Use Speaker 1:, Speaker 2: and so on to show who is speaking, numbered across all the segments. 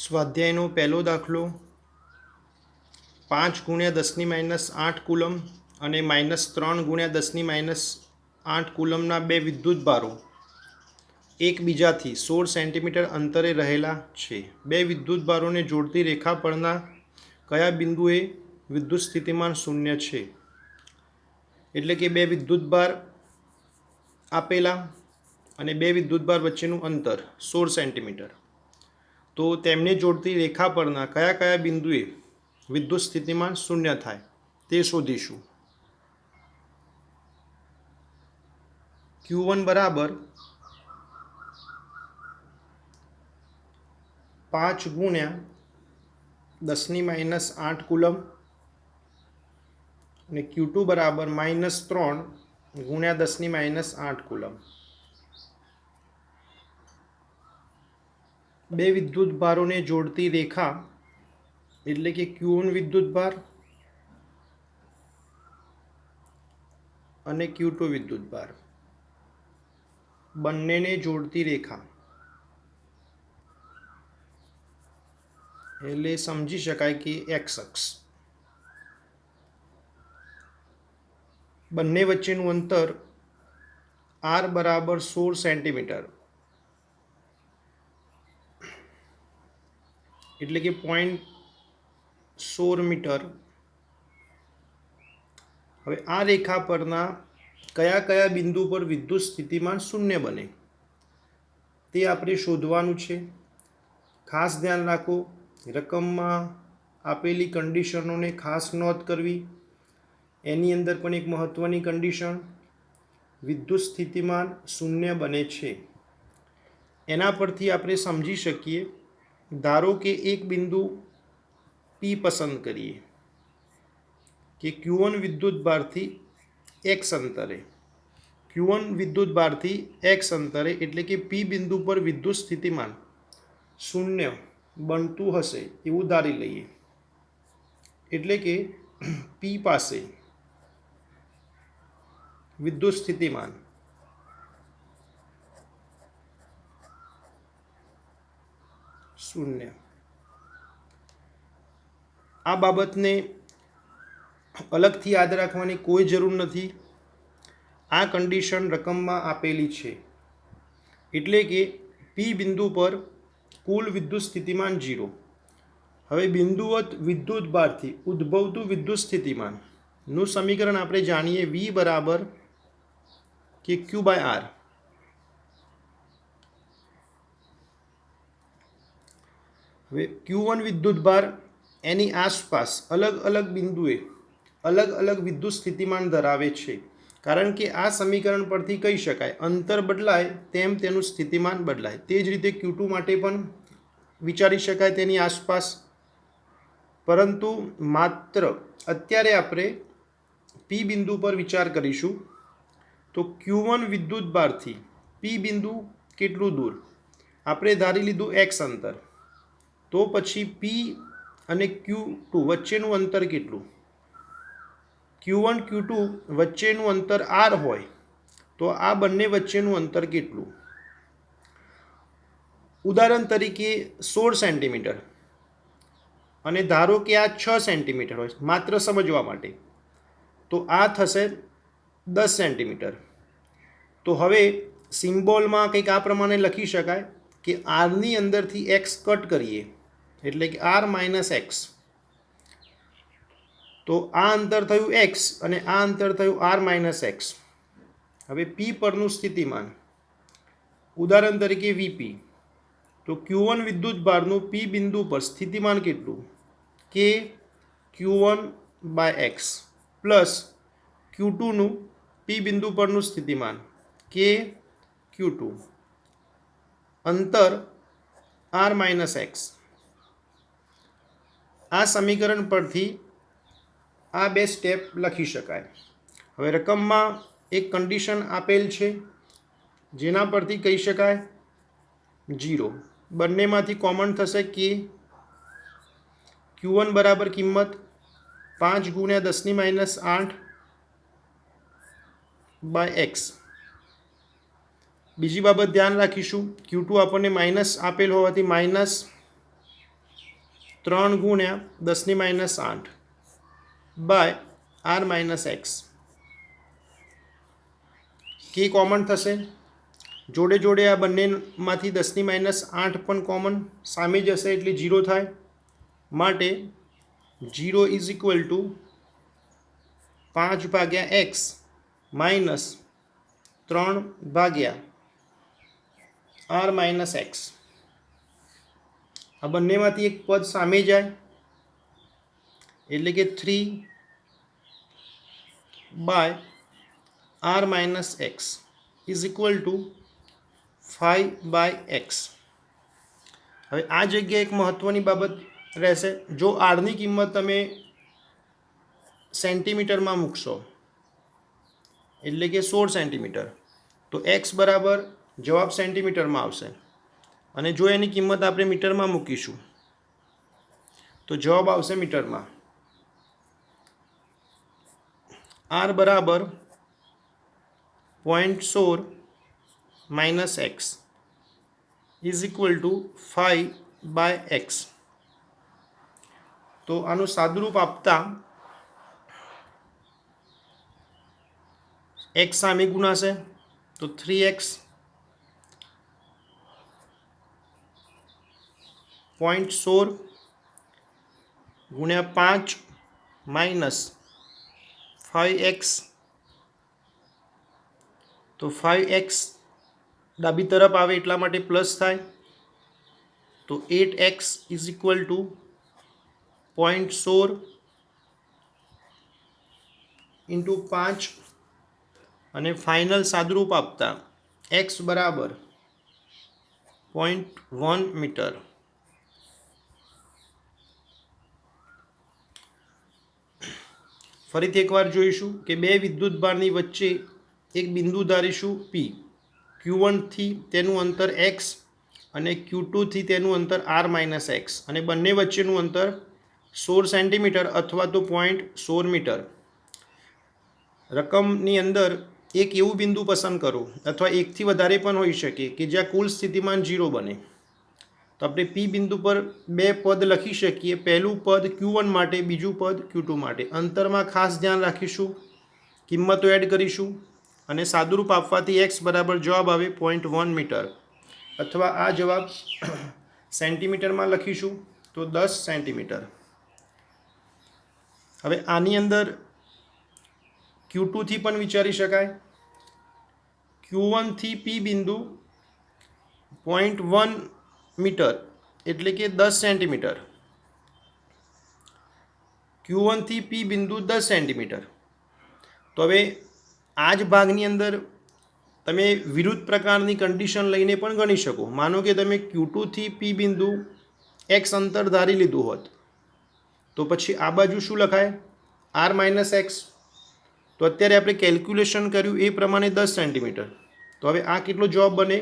Speaker 1: સ્વાધ્યાયનો પહેલો દાખલો 5 ગુણ્યા 10⁻8 કુલમ અને -3 ગુણ્યા 10⁻8 કુલમના બે વિદ્યુત ભારો એકબીજાથી 16 સેન્ટીમીટર અંતરે રહેલા છે. બે વિદ્યુત ભારોને જોડતી રેખા પરના કયા બિંદુએ વિદ્યુત સ્થિતિમાન શૂન્ય છે? એટલે કે બે વિદ્યુત ભાર આપેલા અને બે વિદ્યુત ભાર વચ્ચેનું અંતર 16 સેન્ટીમીટર. તો તેમને જોડતી રેખા પરના કયા કયા બિંદુએ વિદ્યુત સ્થિતિમાન શૂન્ય થાય તે શોધીશું. Q1 બરાબર 5 ગુણ્યા 10⁻8 કુલમ અને Q2 બરાબર -3 ગુણ્યા 10⁻8 કુલમ. બે વિદ્યુત ભારોને જોડતી રેખા એટલે કે Q1 વિદ્યુત ભાર અને Q2 વિદ્યુત ભાર બંનેને જોડતી રેખા એટલે સમજી શકાય કે એક્સ અક્ષ. બંને વચ્ચેનું અંતર r બરાબર 16 સેન્ટીમીટર એટલે કે 0.16 મીટર. હવે આ રેખા પરના કયા કયા બિંદુ પર વિદ્યુત સ્થિતિમાન શૂન્ય બને તે આપણે શોધવાનું છે. ખાસ ધ્યાન રાખો, રકમમાં આપેલી કન્ડિશનોને ખાસ નોંધ કરવી. એની અંદર પણ એક મહત્ત્વની કન્ડિશન, વિદ્યુત સ્થિતિમાન શૂન્ય બને છે. એના પરથી આપણે સમજી શકીએ. ધારો કે એક બિંદુ P પસંદ કરીએ કે Q1 વિદ્યુત ભારથી x અંતરે, Q1 વિદ્યુત ભારથી x અંતરે એટલે કે P બિંદુ પર વિદ્યુત સ્થિતિમાન શૂન્ય બનતું હશે એવું ધારી લઈએ. એટલે કે P પાસે વિદ્યુત સ્થિતિમાન શૂન્ય. આ બાબતને અલગથી યાદ રાખવાની કોઈ જરૂર નથી. આ કન્ડિશન રકમમાં આપેલી છે એટલે કે P બિંદુ પર કુલ વિદ્યુત સ્થિતિમાન 0. હવે બિંદુવત વિદ્યુત ભારથી ઉદ્ભવતું વિદ્યુત સ્થિતિમાનનું સમીકરણ આપણે જાણીએ. V બરાબર કે Q/R. હવે Q1 વિદ્યુત ભાર એની આસપાસ અલગ અલગ બિંદુએ અલગ અલગ વિદ્યુત સ્થિતિમાન ધરાવે છે. કારણ કે આ સમીકરણ પરથી કહી શકાય અંતર બદલાય તેમ તેનું સ્થિતિમાન બદલાય. તે જ રીતે Q2 માટે પણ વિચારી શકાય તેની આસપાસ. પરંતુ માત્ર અત્યારે આપણે P બિંદુ પર વિચાર કરીશું. તો Q1 વિદ્યુત ભારથી P બિંદુ કેટલું દૂર? આપણે ધારી લીધું x અંતર. તો પછી P અને Q2 વચ્ચેનું અંતર કેટલું? Q1 Q2 વચ્ચેનું અંતર r હોય તો આ બંને વચ્ચેનું અંતર કેટલું? ઉદાહરણ તરીકે 16 સેન્ટીમીટર અને ધારો કે આ 6 સેન્ટીમીટર હોય, માત્ર સમજવા માટે, તો આ થશે 10 સેન્ટીમીટર. તો હવે સિમ્બોલમાં કંઈક આ પ્રમાણે લખી શકાય કે આરની અંદરથી x કટ કરીએ એટલે કે r - x. તો આ અંતર થયું x અને આ અંતર થયું r - x. હવે P પરનું સ્થિતિમાન ઉદાહરણ તરીકે Vp. તો Q1 વિદ્યુત ભારનું P બિંદુ પર સ્થિતિમાન કેટલું? કે Q1/x પ્લસ Q2નું P બિંદુ પરનું સ્થિતિમાન કે Q2, અંતર r - x. આ સમીકરણ પરથી આ બે સ્ટેપ લખી શકાય. હવે રકમમાં એક કન્ડિશન આપેલ છે જેના પરથી કહી શકાય 0. બંનેમાંથી કોમન થશે કે Q1 બરાબર કિંમત 5 ગુણ્યા 10⁻8/x. બીજી બાબત ધ્યાન રાખીશું, Q2 આપણને માઇનસ આપેલ હોવાથી માઇનસ 3 ગુણ્યા 10⁻8 બાય આર માઇનસ એક્સ. કે કોમન થશે, જોડે જોડે આ બંનેમાંથી 10⁻8 પણ કોમન સામે જશે એટલે 0 થાય. માટે 0 ઇઝ ઇક્વલ ટુ 5 ભાગ્યા એક્સ માઇનસ 3 ભાગ્યા આર માઇનસ એક્સ. આ બંનેમાંથી એક પદ સામે જાય એટલે કે 3 by R minus X is equal to 5 by X. હવે આ જગ્યાએ એક મહત્ત્વની બાબત રહેશે. જો આરની કિંમત તમે સેન્ટીમીટરમાં મૂકશો એટલે કે 16 સેન્ટીમીટર, તો એક્સ બરાબર જવાબ સેન્ટીમીટરમાં આવશે. અને જો એની કિંમત આપણે મીટરમાં મૂકીશું તો જવાબ આવશે મીટરમાં. આર બરાબર 0.16 minus X is equal to 5 by X. તો આનું સાદુરૂપ આપતા એક્સ સામે ગુણાશે તો 3x 0.16 ગુણ્યા 5 માઇનસ 5x, તો 5x ડાબી તરફ આવે એટલા માટે પ્લસ થાય, તો 8x is equal two 0.16 into 5 અને ફાઇનલ સાદુરૂપ આપતા x બરાબર 0.1 મીટર. ફરીથી એકવાર જોઈશું કે બે વિદ્યુતભારની વચ્ચે એક બિંદુ ધારીશું P. Q1 થી તેનું અંતર x અને Q2 થી તેનું અંતર r માઇનસ એક્સ, અને બંને વચ્ચેનું અંતર 16 સેન્ટીમીટર અથવા તો 0.16 મીટર. રકમની અંદર એક એવું બિંદુ પસંદ કરો અથવા એકથી વધારે પણ હોઈ શકે કે જ્યાં કુલ સ્થિતિમાન 0 બને. તો આપણે P બિંદુ પર બે પદ લખી શકીએ. પહેલું પદ Q1 માટે, બીજું પદ Q2 માટે. અંતરમાં ખાસ ધ્યાન રાખીશું, કિંમતો એડ કરીશું અને સાદુરૂપ આપવાથી x બરાબર જવાબ આવે 0.1 મીટર, અથવા આ જવાબ સેન્ટીમીટરમાં લખીશું તો 10 સેન્ટીમીટર. હવે આની અંદર Q2 થી પણ વિચારી શકાય. Q1 થી P બિંદુ 0.1 મીટર એટલે કે 10 સેન્ટીમીટર. Q1 થી P બિંદુ 10 સેન્ટીમીટર. તો હવે આ જ ભાગની અંદર તમે વિરુદ્ધ પ્રકારની કન્ડિશન લઈને પણ ગણી શકો. માનો કે તમે Q2 થી P બિંદુ x અંતર ધારી લીધું હોત, તો પછી આ બાજુ શું લખાય? r minus x. તો અત્યારે આપણે કેલ્ક્યુલેશન કર્યું એ પ્રમાણે 10 સેન્ટીમીટર. તો હવે આ કેટલો જવાબ બને?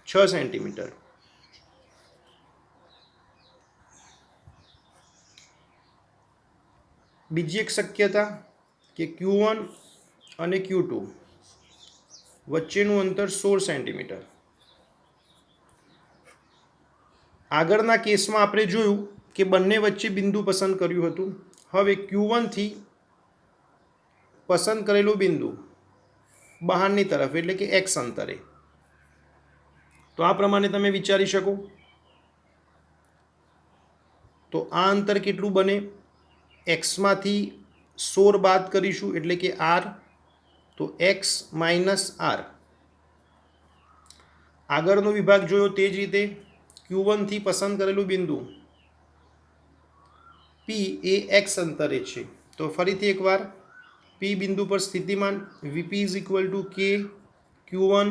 Speaker 1: 6 સેન્ટીમીટર. બીજી એક શક્યતા કે Q1 અને Q2 વચ્ચેનું અંતર 16 સેન્ટીમીટર. આગળના કેસમાં આપણે જોયું કે બંને વચ્ચે બિંદુ પસંદ કર્યું હતું. હવે Q1 થી પસંદ કરેલું બિંદુ બહારની તરફ એટલે કે x અંતરે. તો આ પ્રમાણે તમે વિચારી શકો. તો આ અંતર કેટલું બને? x માંથી 16 બાદ કરીશું એટલે કે r, તો x માઇનસ r. આગળનો વિભાગ જોયો તે જ રીતે Q1 થી પસંદ કરેલું બિંદુ P એ x અંતરે છે. તો ફરીથી એકવાર P બિંદુ પર સ્થિતિમાન Vp is equal to k Q1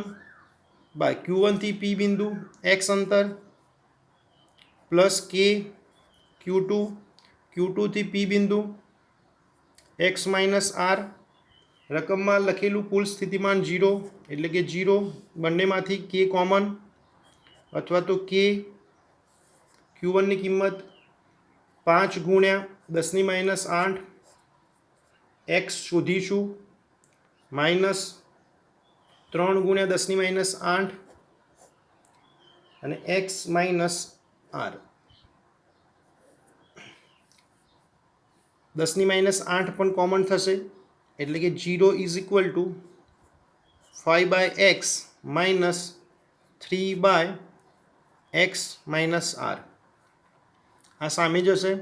Speaker 1: by Q1 થી P બિંદુ x અંતર પ્લસ k Q2 થી P બિંદુ x માઇનસ r. રકમમાં લખેલું કુલ સ્થિતિમાન 0 એટલે કે 0, બંનેમાંથી k કોમન અથવા તો k. Q1 ની કિંમત 5 ગુણ્યા 10⁻8 x શોધીશું, માઇનસ 3 ગુણ્યા 10⁻8 અને x માઇનસ r. 10⁻8 પણ કોમન થશે એટલે કે 0 is equal two 5/x minus 3/x minus r. આ સામે જશે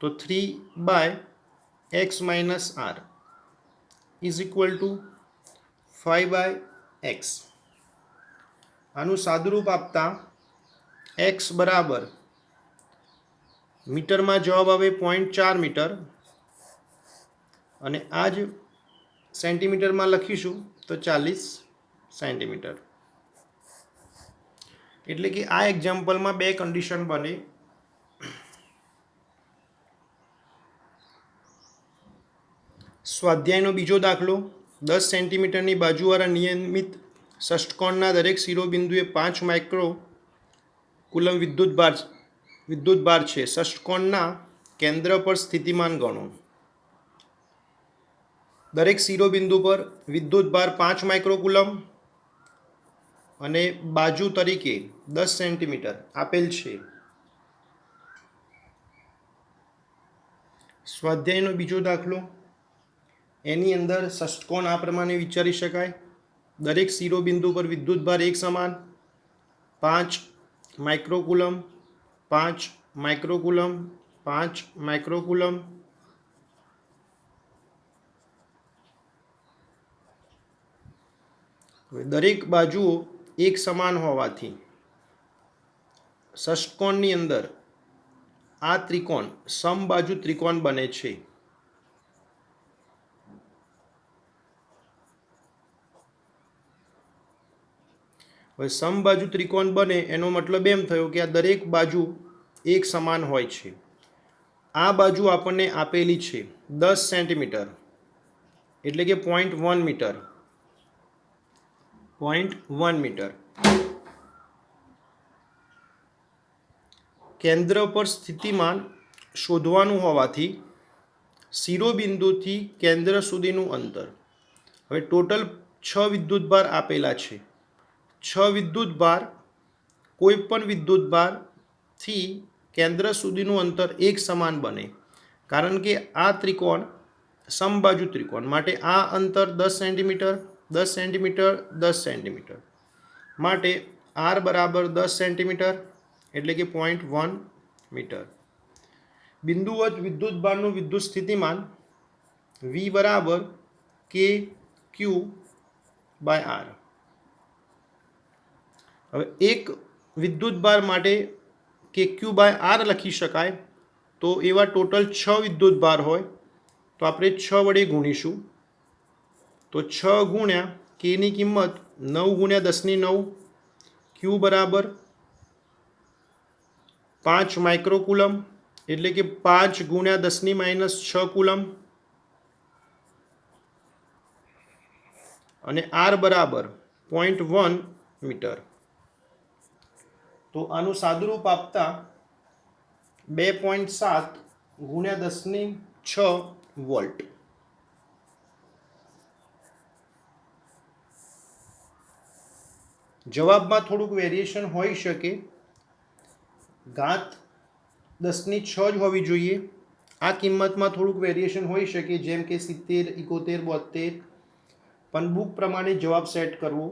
Speaker 1: તો 3/x minus r is equal two 5/x. આનું સાદુરૂપ આપતા x બરાબર મીટરમાં જવાબ આવે 0.4 મીટર અને આ જ સેન્ટીમીટરમાં લખીશું તો 40 સેન્ટીમીટર. એટલે કે આ એક્ઝામ્પલમાં બે કન્ડિશન બને. સ્વાધ્યાયનો બીજો દાખલો. 10 સેન્ટીમીટરની બાજુવાળા નિયમિત ષષ્ઠકોણના દરેક શિરોબિંદુએ 5 માઇક્રો કુલમ વિદ્યુતભાર છે. ષષ્ઠકોણના કેન્દ્ર પર સ્થિતિમાન ગણો. દરેક શિરોબિંદુ પર વિદ્યુતભાર 5 માઇક્રોકુલમ અને બાજુ તરીકે 10 સેન્ટીમીટર આપેલ છે. સ્વાધ્યાયનો બીજો દાખલો. એની અંદર ષષ્ઠકોણ આ પ્રમાણે વિચારી શકાય. દરેક શિરોબિંદુ પર વિદ્યુતભાર એક સમાન 5 માઇક્રોકુલમ 5 માઇક્રોકુલમ 5 માઇક્રોકુલમ. દરેક બાજુઓ એક સમાન હોવાથી ષષ્ઠકોણની અંદર આ ત્રિકોણ સમબાજુ ત્રિકોણ બને છે. હવે સમબાજુ ત્રિકોણ બને એનો મતલબ એમ થયો કે આ દરેક બાજુ એક સમાન હોય છે. આ બાજુ આપણને આપેલી છે 10 સેન્ટીમીટર એટલે કે 0.1 મીટર. 0.1 મીટર. કેન્દ્ર પર સ્થિતિમાન શોધવાનું હોવાથી શિરોબિંદુથી કેન્દ્ર સુધીનું અંતર. હવે ટોટલ 6 વિદ્યુતભાર આપેલા છે. 6 વિદ્યુતભાર કોઈ પણ વિદ્યુતભારથી કેન્દ્ર સુધીનું અંતર એક સમાન બને કારણ કે આ ત્રિકોણ સમબાજુ ત્રિકોણ માટે આ અંતર 10 સેન્ટીમીટર 10 સેન્ટીમીટર 10 સેન્ટીમીટર માટે r બરાબર 10 સેન્ટીમીટર એટલે કે 0.1 મીટર. બિંદુવત વિદ્યુતભારનું વિદ્યુત સ્થિતિમાન v બરાબર kq/r. હવે એક વિદ્યુતભાર માટે kq/r લખી શકાય તો એવા ટોટલ 6 વિદ્યુતભાર હોય તો આપણે 6 વડે ગુણીશું તો 6 ગુણ્યા k ની કિંમત 9 ગુણ્યા 10⁹ q બરાબર 5 માઇક્રોકુલમ એટલે કે 5 ગુણ્યા 10⁻6 કુલમ અને r બરાબર 0.1 મીટર. તો આનું સાદુરૂપ આપતા 2.7 ગુણ્યા 10⁶ વોલ્ટ. જવાબમાં થોડુંક વેરિએશન હોઈ શકે. ઘાત 10⁶ જ હોવી જોઈએ. આ કિંમતમાં થોડુંક વેરિએશન હોઈ શકે જેમ કે 70 71 72 પણ બુક પ્રમાણે જવાબ સેટ કરવો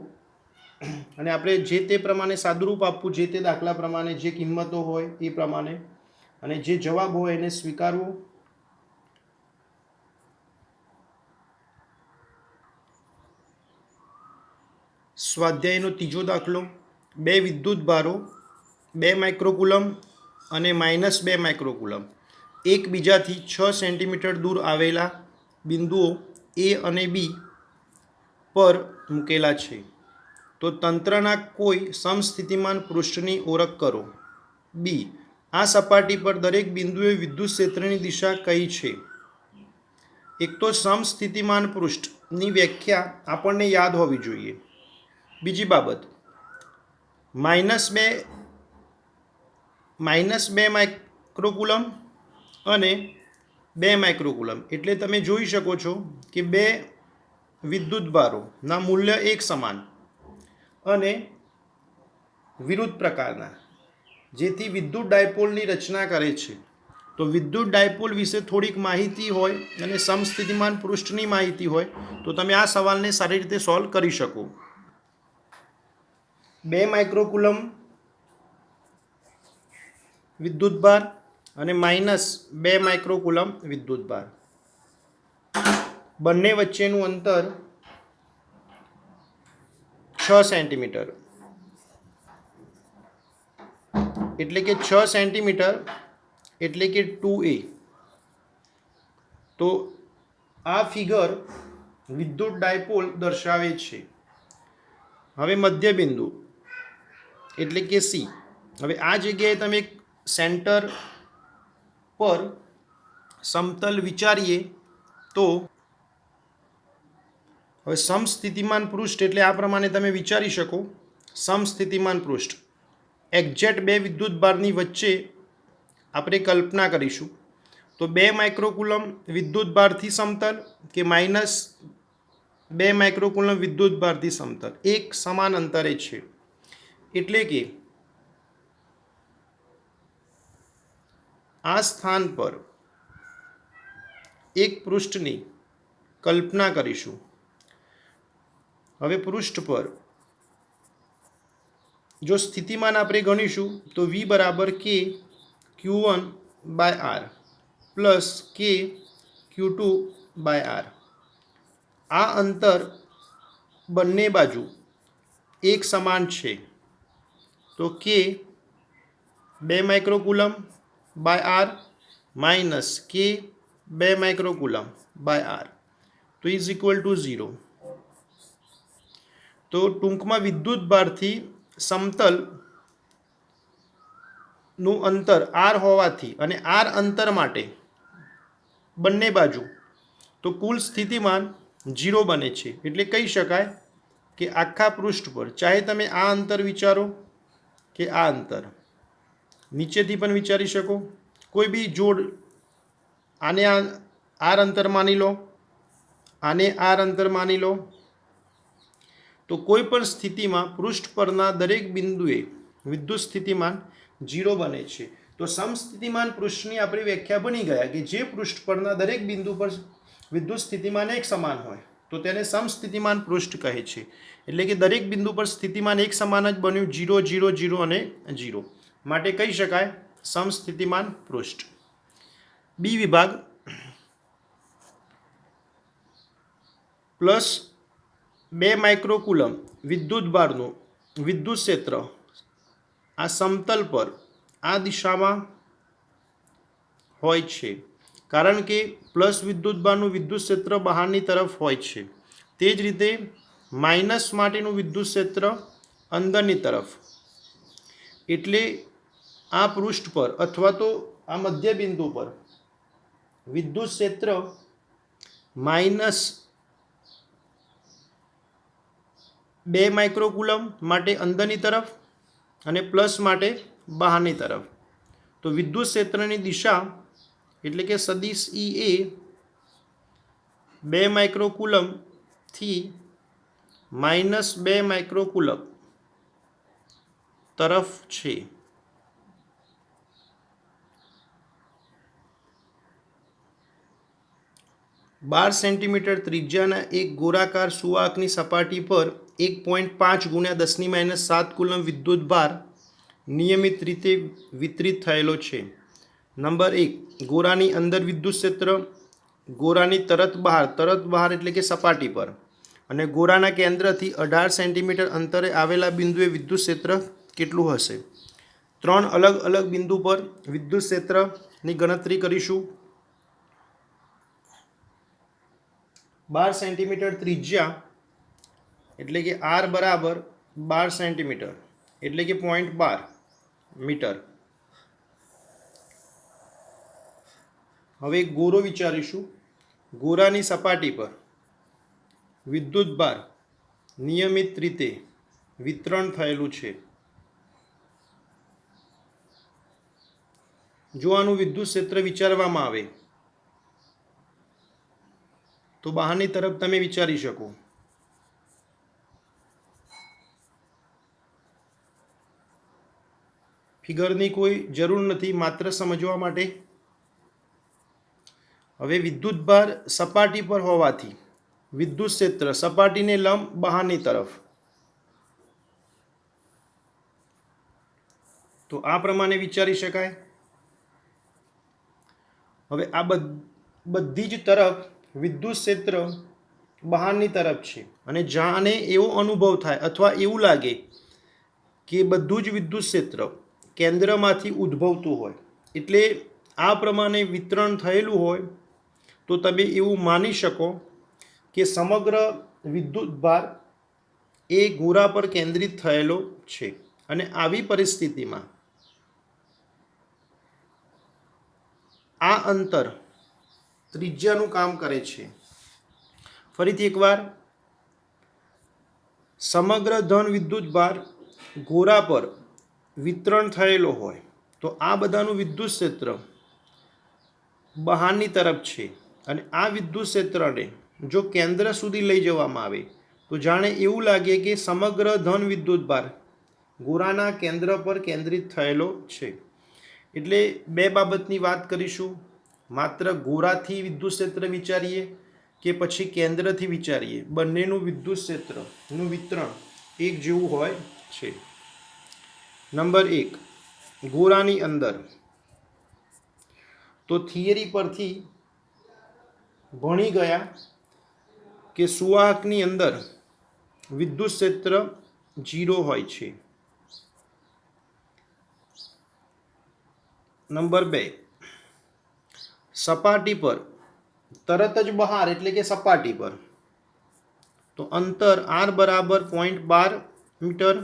Speaker 1: અને આપણે જે તે પ્રમાણે સાદુરૂપ આપવું જે તે દાખલા પ્રમાણે જે કિંમતો હોય એ પ્રમાણે અને જે જવાબ હોય એને સ્વીકારવો. સ્વાધ્યાયનો ત્રીજો દાખલો. બે વિદ્યુતભારો 2 માઇક્રોકુલમ અને -2 માઇક્રોકુલમ એકબીજાથી 6 સેન્ટીમીટર દૂર આવેલા બિંદુઓ A અને B પર મૂકેલા છે. તો તંત્રના કોઈ સમસ્થિતિમાન પૃષ્ઠની ઓળખ કરો. B. આ સપાટી પર દરેક બિંદુએ વિદ્યુત ક્ષેત્રની દિશા કઈ છે? એક તો સમસ્થિતિમાન પૃષ્ઠની વ્યાખ્યા આપણને યાદ હોવી જોઈએ. બીજી બાબત -2 માઇક્રોકુલમ અને 2 માઇક્રોકુલમ એટલે તમે જોઈ શકો છો કે બે વિદ્યુતભારોના મૂલ્ય એક સમાન અને વિરુદ્ધ પ્રકારના જેથી વિદ્યુત ડાયપોલની રચના કરે છે. તો વિદ્યુત ડાયપોલ વિશે થોડીક માહિતી હોય અને સમસ્થિતિમાન પૃષ્ઠની માહિતી હોય તો તમે આ સવાલને સારી રીતે સોલ્વ કરી શકો. 2 માઇક્રોકુલમ વિદ્યુતભાર અને -2 માઇક્રોકુલમ વિદ્યુતભાર, બંને વચ્ચેનું અંતર 6 સેન્ટીમીટર, એટલે કે 6 સેન્ટીમીટર એટલે કે 2a. તો આ ફિગર વિદ્યુત ડાયપોલ દર્શાવે છે. હવે મધ્યબિંદુ એટલે કે C. હવે આ જગ્યાએ તમે સેન્ટર પર સમતલ વિચારીએ તો હવે સમસ્થિતિમાન પૃષ્ઠ એટલે આ પ્રમાણે તમે વિચારી શકો. સમસ્થિતિમાન પૃષ્ઠ એક્ઝેક્ટ બે વિદ્યુતભારની વચ્ચે આપણે કલ્પના કરીશું તો 2 માઇક્રોકુલમ વિદ્યુતભારથી સમતલ કે -2 માઇક્રોકુલમ વિદ્યુતભારથી સમતલ એક સમાન અંતરે છે. એટલે કે આ સ્થાન પર એક પૃષ્ઠની કલ્પના કરીશું. હવે પૃષ્ઠ પર જો સ્થિતિમાન આપણે ગણીશું તો V બરાબર K Q1/R plus K Q2/R. આ અંતર બંને બાજુ એક સમાન છે તો K 2 microcoulomb by R minus K 2 microcoulomb by R તો ઇઝ ઇક્વલ ટુ 0. તો ટૂંકમાં વિદ્યુતભારથી સમતલનું અંતર R હોવાથી અને R અંતર માટે બંને બાજુ તો કુલ સ્થિતિમાન 0 બને છે. એટલે કહી શકાય કે આખા પૃષ્ઠ પર ચાહે તમે આ અંતર વિચારો કે આ અંતર નીચેથી પણ વિચારી શકો, કોઈ બી જોડ આને R અંતર માની લો, આને R અંતર માની લો, તો કોઈ પણ સ્થિતિમાં પૃષ્ઠ પરના દરેક બિંદુએ વિદ્યુત સ્થિતિમાન 0 બને છે. તો સમસ્થિતિમાન પૃષ્ઠની આપણી વ્યાખ્યા બની ગયા કે જે પૃષ્ઠ પરના દરેક બિંદુ પર વિદ્યુત સ્થિતિમાન એક સમાન હોય તો તેને સમસ્થિતિમાન પૃષ્ઠ કહે છે. એટલે કે દરેક બિંદુ પર સ્થિતિમાન એક સમાન જ બન્યું 0 0 0 અને 0 માટે કહી શકાય સમસ્થિતિમાન પૃષ્ઠ. બી વિભાગ +2 માઇક્રોકુલમ વિદ્યુતભારનું વિદ્યુત ક્ષેત્ર આ સમતલ પર આ દિશામાં હોય છે કારણ કે પ્લસ વિદ્યુતભારનું વિદ્યુત ક્ષેત્ર બહારની તરફ હોય છે. તે જ રીતે માઇનસ માટેનું વિદ્યુત ક્ષેત્ર અંદરની તરફ. એટલે આ પૃષ્ઠ પર અથવા તો આ મધ્ય બિંદુ પર વિદ્યુત ક્ષેત્ર -2 માઇક્રોકુલમ માટે અંદરની તરફ અને પ્લસ માટે બહારની તરફ. તો વિદ્યુત ક્ષેત્રની દિશા એટલે કે સદિશ E એ 2 માઇક્રોકુલમથી -2 માઇક્રોકુલમ તરફ છે. બાર સેન્ટીમીટર ત્રિજ્યાના એક ગોળાકાર સુવાહકની સપાટી પર 1.5 × 10⁻⁷ કુલમ વિદ્યુતભાર નિયમિત રીતે વિતરિત થયેલો છે. નંબર 1 ગોળાની અંદર વિદ્યુત ક્ષેત્ર, ગોળાની તરત બહાર એટલે કે સપાટી પર અને ગોળાના કેન્દ્રથી 18 સેન્ટીમીટર અંતરે આવેલા બિંદુએ વિદ્યુત ક્ષેત્ર કેટલું હશે. 3 અલગ અલગ બિંદુ પર વિદ્યુત ક્ષેત્રની ગણતરી કરીશું. 12 સેન્ટીમીટર ત્રિજ્યા એટલે કે R બરાબર 12 સેન્ટીમીટર એટલે કે 0.12 મીટર. હવે ગોળો વિચારીશું. ગોળાની સપાટી પર વિદ્યુતભાર નિયમિત રીતે વિતરણ થયેલું છે. જો આનું વિદ્યુત ક્ષેત્ર વિચારવામાં આવે તો બહારની તરફ તમે વિચારી શકો. ફિગરની કોઈ જરૂર નથી, માત્ર સમજવા માટે હવે વિદ્યુતભાર સપાટી પર હોવાથી વિદ્યુત ક્ષેત્ર સપાટીને લંબ બહારની તરફ, તો આ પ્રમાણે વિચારી શકાય. હવે આ બધી જ તરફ વિદ્યુત ક્ષેત્ર બહારની તરફ છે અને જાણે એવો અનુભવ થાય અથવા એવું લાગે કે બધું જ વિદ્યુત ક્ષેત્ર કેન્દ્રમાંથી ઉદ્ભવતું હોય, એટલે આ પ્રમાણે વિતરણ થયેલું હોય તો તમે એવું માની શકો કે સમગ્ર વિદ્યુતભાર એ ગોળા પર કેન્દ્રિત થયેલો છે. અને આવી પરિસ્થિતિમાં આ અંતર ત્રિજ્યાનું કામ કરે છે. ફરીથી એકવાર, સમગ્ર ધન વિદ્યુતભાર ગોળા પર વિતરણ થયેલો હોય તો આ બધાનું વિદ્યુત ક્ષેત્ર બહારની તરફ છે અને આ વિદ્યુત ક્ષેત્રને જો કેન્દ્ર સુધી લઈ જવામાં આવે તો જાણે એવું લાગે કે સમગ્ર ધન વિદ્યુતભાર ગોળાના કેન્દ્ર પર કેન્દ્રિત થયેલો છે. એટલે બે બાબતની વાત કરીશું. માત્ર ગોળાથી વિદ્યુત ક્ષેત્ર વિચારીએ કે પછી કેન્દ્રથી વિચારીએ, બંનેનું વિદ્યુત ક્ષેત્રનું વિતરણ એક જેવું હોય છે. નંબર 1, ગોળાની અંદર. તો થિયરી પરથી ભણી ગયા કે સુવાહકની અંદર વિદ્યુત ક્ષેત્ર 0 હોય છે. નંબર 2, સપાટી પર તરત જ બહાર એટલે કે સપાટી પર તો અંતર r બરાબર 0.12 મીટર.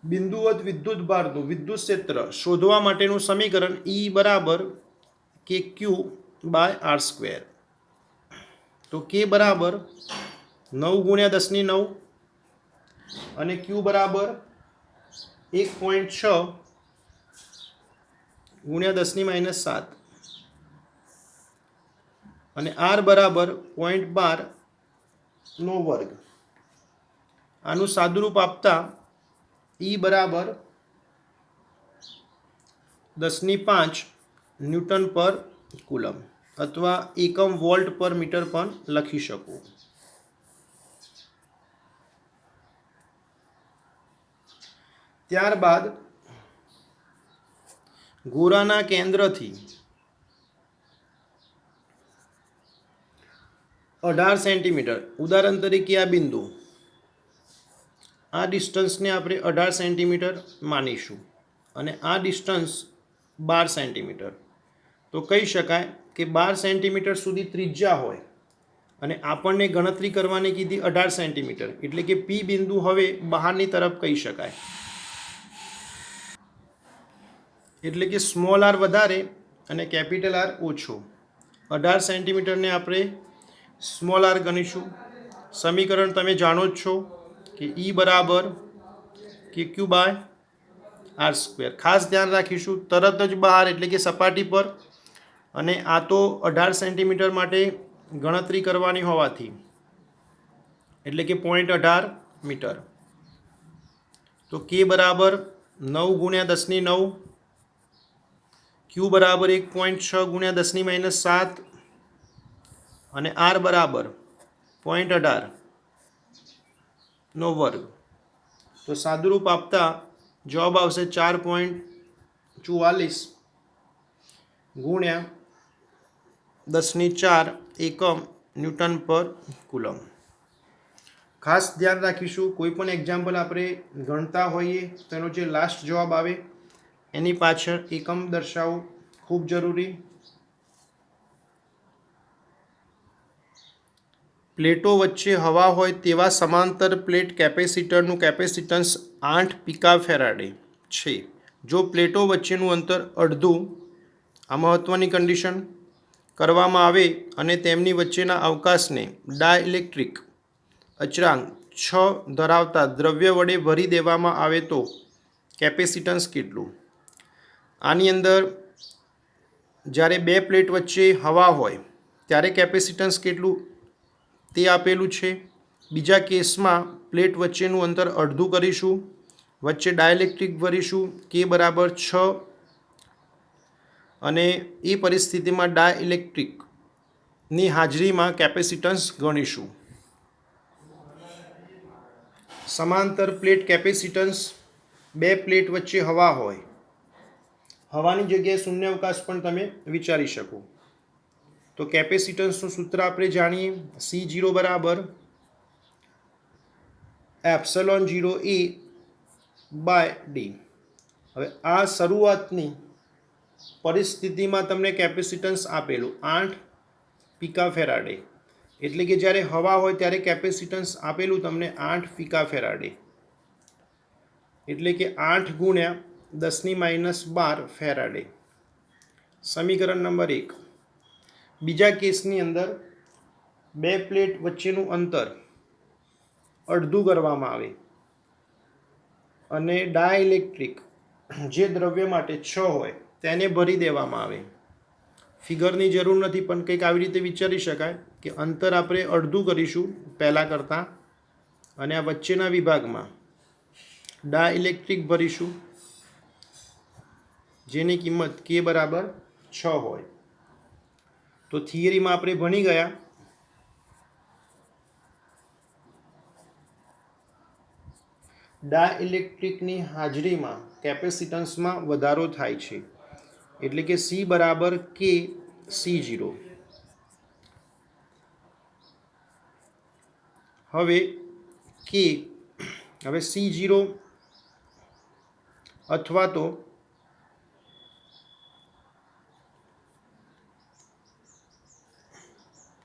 Speaker 1: બિંદુવત વિદ્યુતભારનું વિદ્યુત ક્ષેત્ર શોધવા માટેનું સમીકરણ E બરાબર kq/r². તો k બરાબર 9 × 10⁹ અને q બરાબર 1.6 × 10⁻7 અને r બરાબર 0.12 નો વર્ગ. આનું સાદુરૂપ આપતા E બરાબર 10⁵ ન્યૂટન પર કુલમ અથવા એકમ વોલ્ટ પર મીટર પણ લખી શકું. ત્યારબાદ ગોળાના કેન્દ્રથી 18 સેન્ટીમીટર, ઉદાહરણ તરીકે આ બિંદુ, આ ડિસ્ટન્સને આપણે 18 સેન્ટીમીટર માનીશું અને આ ડિસ્ટન્સ 12 સેન્ટીમીટર. તો કહી શકાય કે 12 સેન્ટીમીટર સુધી ત્રિજ્યા હોય અને આપણને ગણતરી કરવાની કીધી 18 સેન્ટીમીટર, એટલે કે પી બિંદુ હવે બહારની તરફ કહી શકાય. એટલે કે સ્મોલ આર વધારે અને કેપિટલ આર ઓછો. 18 સેન્ટીમીટરને આપણે સ્મોલ આર ગણીશું. સમીકરણ તમે જાણો જ છો કે E બરાબર kq/r². ખાસ ધ્યાન રાખીશું, તરત જ બહાર એટલે કે સપાટી પર, અને આ તો 18 સેન્ટીમીટર માટે ગણતરી કરવાની હોવાથી એટલે કે 0.18 મીટર. તો k બરાબર 9 × 10⁹, q બરાબર 1.6 × 10⁻7 અને r બરાબર 0.18 નો વર્ગ. તો સાદુરૂપ આપતા જવાબ આવશે 4.44 × 10⁴ એકમ ન્યૂટન પર કુલમ. ખાસ ધ્યાન રાખીશું, કોઈ પણ એક્ઝામ્પલ આપણે ગણતા હોઈએ તો એનો જે લાસ્ટ જવાબ આવે એની પાછળ એકમ દર્શાવવું ખૂબ જરૂરી. પ્લેટો વચ્ચે હવા હોય તેવા સમાંતર પ્લેટ કેપેસિટરનું કેપેસિટન્સ 8 પિકાફેરાડે છે. જો પ્લેટો વચ્ચેનું અંતર અડધું, આ મહત્ત્વની કન્ડિશન, કરવામાં આવે અને તેમની વચ્ચેના અવકાશને ડાઇલેક્ટ્રિક અચળાંક 6 ધરાવતા દ્રવ્ય વડે ભરી દેવામાં આવે તો કેપેસિટન્સ કેટલું? આની અંદર જ્યારે બે પ્લેટ વચ્ચે હવા હોય ત્યારે કેપેસિટન્સ કેટલું તે આપેલું છે. બીજા કેસમાં પ્લેટ વચ્ચેનું અંતર અડધું કરીશું, વચ્ચે ડાયલેક્ટ્રિક ભરીશું, k બરાબર 6 અને એ પરિસ્થિતિમાં ડાયઇલેક્ટ્રિકની હાજરીમાં કેપેસિટન્સ ગણીશું. સમાંતર પ્લેટ કેપેસિટન્સ, બે પ્લેટ વચ્ચે હવા હોય, હવાની જગ્યાએ શૂન્યાવકાશ પણ તમે વિચારી શકો. તો કેપેસિટન્સનું સૂત્ર આપણે જાણીએ, C0 બરાબર ε0 A બાય ડી. હવે આ શરૂઆતની પરિસ્થિતિમાં તમને કેપેસિટન્સ આપેલું 8 પિકાફેરાડે, એટલે કે જ્યારે હવા હોય ત્યારે કેપેસિટન્સ આપેલું તમને 8 પિકાફેરાડે, એટલે કે 8 ગુણ્યા 10⁻12 ફેરાડે. સમીકરણ નંબર 1. બીજા કેસની અંદર બે પ્લેટ વચ્ચેનું અંતર અડધું કરવામાં આવે અને ડાયઇલેક્ટ્રિક જે દ્રવ્ય માટે 6 હોય તેને ભરી દેવામાં આવે. ફિગરની જરૂર નથી, પણ કંઈક આવી રીતે વિચારી શકાય કે અંતર આપણે અડધું કરીશું પહેલાં કરતાં, અને આ વચ્ચેના વિભાગમાં ડાયઇલેક્ટ્રિક ભરીશું જેની કિંમત K બરાબર 6 હોય. તો થિયરીમાં આપણે ભણી ગયા ડાયઇલેક્ટ્રિકની હાજરીમાં કેપેસિટન્સમાં વધારો થાય છે, એટલે કે C બરાબર K C0. હવે C0 અથવા તો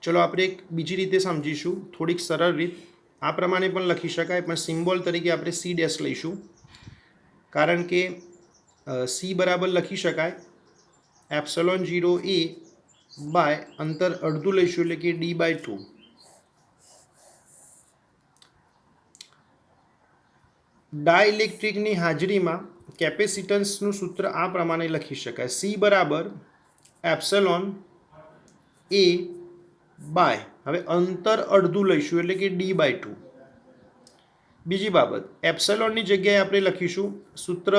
Speaker 1: ચલો આપણે એક બીજી રીતે સમજીશું, થોડીક સરળ રીત. આ પ્રમાણે પણ લખી શકાય, પણ સિમ્બોલ તરીકે આપણે C' લઈશું, કારણ કે C બરાબર લખી શકાય ε0 A બાય અંતર અડધું લઈશું, એટલે કે D/2. ડાયઇલેક્ટ્રિકની હાજરીમાં કેપેસિટન્સનું સૂત્ર આ પ્રમાણે લખી શકાય, C બરાબર ε A બાય, હવે અંતર અડધું લઈશું એટલે કે D/2. બીજી બાબત, એપ્સલોનની જગ્યાએ આપણે લખીશું, સૂત્ર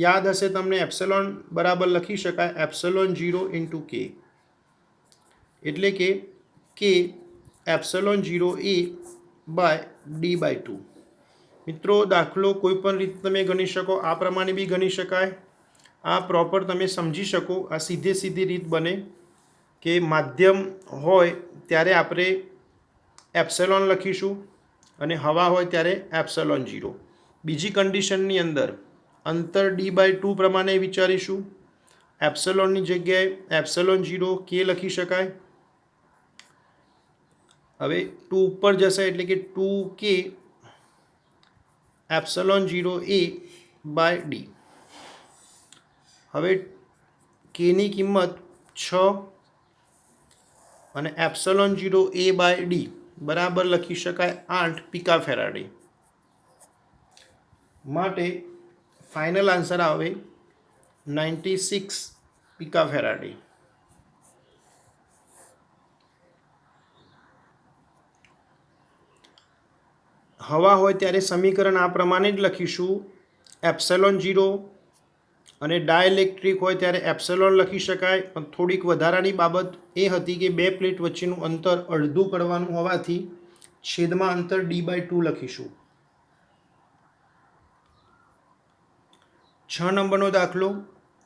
Speaker 1: યાદ હશે તમને, એપ્સલોન બરાબર લખી શકાય ε0 × K, એટલે કે K ε0 A બાય D/2. મિત્રો, દાખલો કોઈ પણ રીતે તમે ગણી શકો, આ પ્રમાણે બી ગણી શકાય. આ પ્રોપર તમે સમજી શકો, આ સીધી રીત બને કે માધ્યમ હોય ત્યારે આપણે એપ્સલોન લખીશું અને હવા હોય ત્યારે ε0. બીજી કન્ડિશનની અંદર અંતર D/2 પ્રમાણે વિચારીશું, એપ્સલોનની જગ્યાએ ε0 K લખી શકાય. હવે 2 ઉપર જશે એટલે કે 2K ε0 A બાય D. હવે Kની કિંમત 6 અને ε0 A બાય D બરાબર લખી શકાય 8 પિકાફેરાડે. માટે ફાઇનલ આન્સર આવે 96 પિકાફેરાડે. હવા હોય ત્યારે સમીકરણ આ પ્રમાણે જ લખીશું, ε0, અને ડાયઇલેક્ટ્રિક હોય ત્યારે એપ્સલોન લખી શકાય, પણ થોડીક વધારાની બાબત એ હતી કે બે પ્લેટ વચ્ચેનું અંતર અડધું કરવાનું હોવાથી છેદમાં અંતર D/2 લખીશું. 6 નંબરનો દાખલો,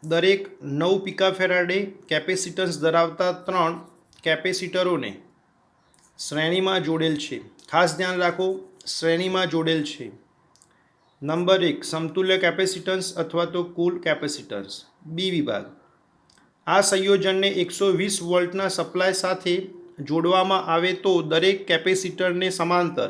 Speaker 1: દરેક 9 પિકાફેરાડે કેપેસિટન્સ ધરાવતા 3 કેપેસિટરોને શ્રેણીમાં જોડેલ છે. ખાસ ધ્યાન રાખો, શ્રેણીમાં જોડેલ છે. નંબર 1 સમતુલ્ય કેપેસિટન્સ અથવા તો કુલ કેપેસિટન્સ. બી વિભાગ, આ સંયોજનને 120 વોલ્ટના સપ્લાય સાથે જોડવામાં આવે તો દરેક કેપેસિટરને સમાંતર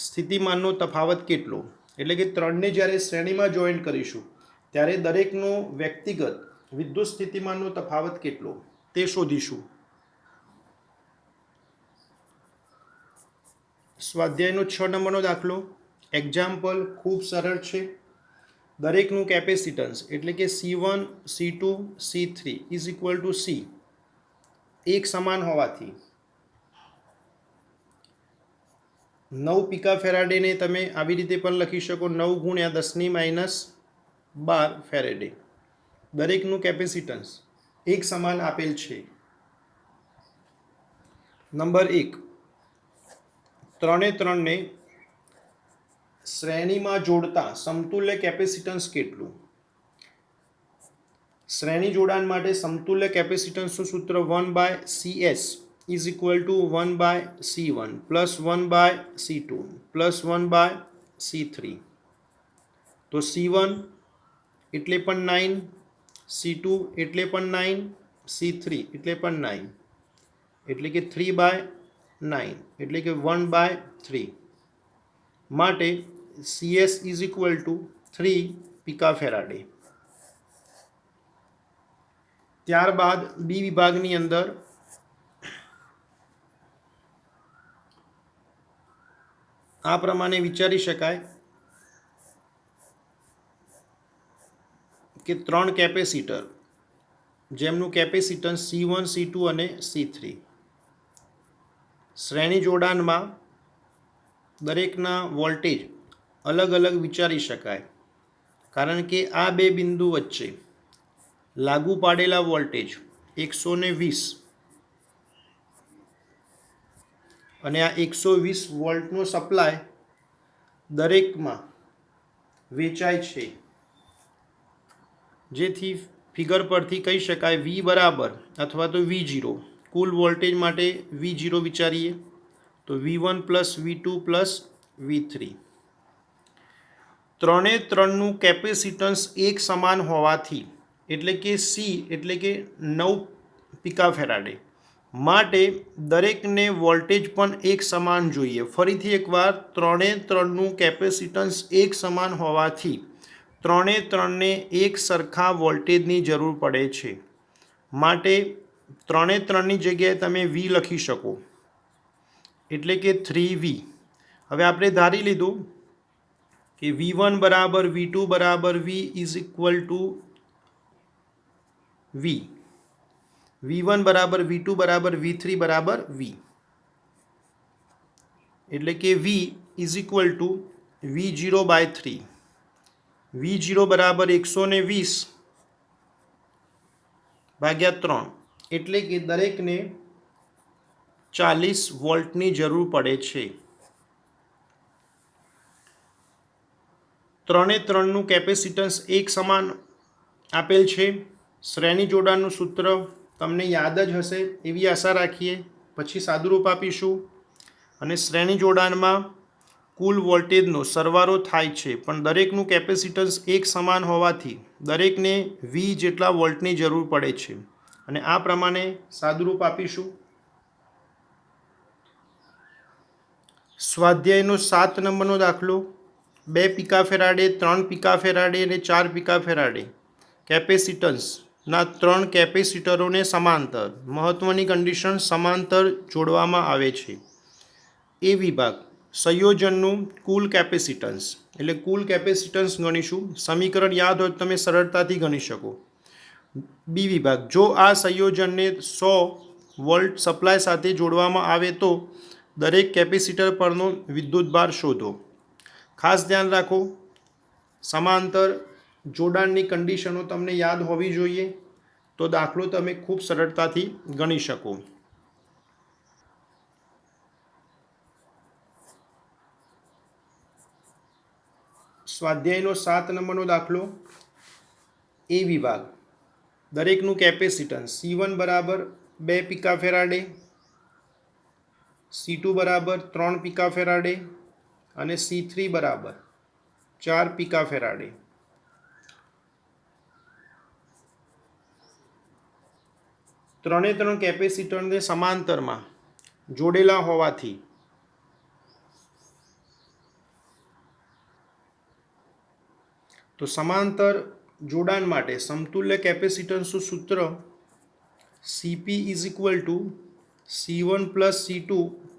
Speaker 1: સ્થિતિમાનનો તફાવત કેટલો? એટલે કે 3ને જ્યારે શ્રેણીમાં જોઈન્ટ કરીશું ત્યારે દરેકનો વ્યક્તિગત વિદ્યુત સ્થિતિમાનનો તફાવત કેટલો તે શોધીશું. સ્વાધ્યાયનો 6 નંબરનો દાખલો, એક્ઝામ્પલ ખૂબ સરળ છે. દરેકનું કેપેસિટન્સ એટલે કે C1, C2, C3 is equal two C એક સમાન હોવાથી 9 પિકાફેરાડેને તમે આવી રીતે પણ લખી શકો, 9 ગુણ્યા 10⁻12 ફેરેડે. દરેકનું કેપેસિટન્સ એક સમાન આપેલ છે. નંબર 1, 3 એ 3 ને શ્રેણીમાં જોડતા સમતુલ્ય કેપેસિટન્સ કેટલું? શ્રેણી જોડાણ માટે સમતુલ્ય કેપેસિટન્સનું સૂત્ર 1/CS is equal two 1/C1 plus 1/C2 plus 1/C3. તો C1 એટલે પણ 9, C2 એટલે પણ 9, C3 એટલે પણ 9, એટલે કે 3/9 એટલે કે 1/3 માટે CS ઇઝ ઇક્વલ ટુ 3 પિકાફેરાડે. ત્યારબાદ બી વિભાગની અંદર આ પ્રમાણે વિચારી શકાય કે 3 કેપેસિટર જેમનું કેપેસિટન્સ C1, C2 અને C3 શ્રેણી જોડાણમાં દરેકના વોલ્ટેજ અલગ અલગ વિચારી શકાય, કારણ કે આ બે બિંદુ વચ્ચે લાગુ પાડેલા વોલ્ટેજ 120 અને આ 120 વોલ્ટનો સપ્લાય દરેકમાં વેચાય છે, જેથી ફિગર પરથી કહી શકાય V બરાબર અથવા તો V0 કુલ વોલ્ટેજ માટે V0 વિચારીએ તો V1 plus V2 plus V3. 3 એ 3નું કેપેસિટન્સ એક સમાન હોવાથી એટલે કે C એટલે કે 9 પિકાફેરાડે માટે દરેકને વોલ્ટેજ પણ એક સમાન જોઈએ. ફરીથી એકવાર 3 એ 3નું કેપેસિટન્સ એક સમાન હોવાથી 3 એ 3ને એક સરખા વોલ્ટેજની જરૂર પડે છે, માટે 3 એ 3ની જગ્યાએ તમે V લખી શકો એટલે કે 3V. હવે આપણે ધારી લીધું કે V1 બરાબર V2 બરાબર V is equal two V, V1 બરાબર V2 બરાબર V3 બરાબર V, એટલે કે V is equal two V0/3. V0 બરાબર 120/3 એટલે કે દરેકને 40 વોલ્ટની જરૂર પડે છે. 3 એ 3નું કેપેસિટન્સ એક સમાન આપેલ છે. શ્રેણી જોડાણનું સૂત્ર તમને યાદ જ હશે એવી આશા રાખીએ. પછી સાદુરૂપ આપીશું અને શ્રેણી જોડાણમાં કુલ વોલ્ટેજનો સરવાળો થાય છે, પણ દરેકનું કેપેસિટન્સ એક સમાન હોવાથી દરેકને V જેટલા વોલ્ટની જરૂર પડે છે, અને આ પ્રમાણે સાદુરૂપ આપીશું. સ્વાધ્યાયનો 7 નંબરનો દાખલો. 2 પિકાફેરાડે, 3 પિકાફેરાડે અને 4 પિકાફેરાડે કેપેસિટન્સના 3 કેપેસિટરોને સમાંતર, મહત્વની કન્ડિશન સમાંતર જોડવામાં આવે છે. એ વિભાગ સંયોજનનું કુલ કેપેસિટન્સ એટલે કુલ કેપેસિટન્સ ગણીશું. સમીકરણ યાદ હોય તો તમે સરળતાથી ગણી શકો. બી વિભાગ જો આ સંયોજનને 100 વોલ્ટ સપ્લાય સાથે જોડવામાં આવે તો દરેક કેપેસિટર પરનો વિદ્યુતભાર શોધો. ખાસ ધ્યાન રાખો, સમાંતર જોડાણની કન્ડિશનો તમને યાદ હોવી જોઈએ, તો દાખલો તમે ખૂબ સરળતાથી ગણી શકો. સ્વાધ્યાયનો 7 નંબરનો દાખલો. એ વિભાગ દરેકનું કેપેસિટન્સ C1 બરાબર 2 પિકાફેરાડે, C2 બરાબર 3 પિકાફેરાડે અને C3 બરાબર 4 પિકાફેરાડે. ત્રણે 3 કેપેસિટરને સમાંતરમાં જોડેલા હોવાથી તો સમાંતર જોડાણ માટે સમતુલ્ય કેપેસિટન્સનું સૂત્ર CP is equal two C1 plus C2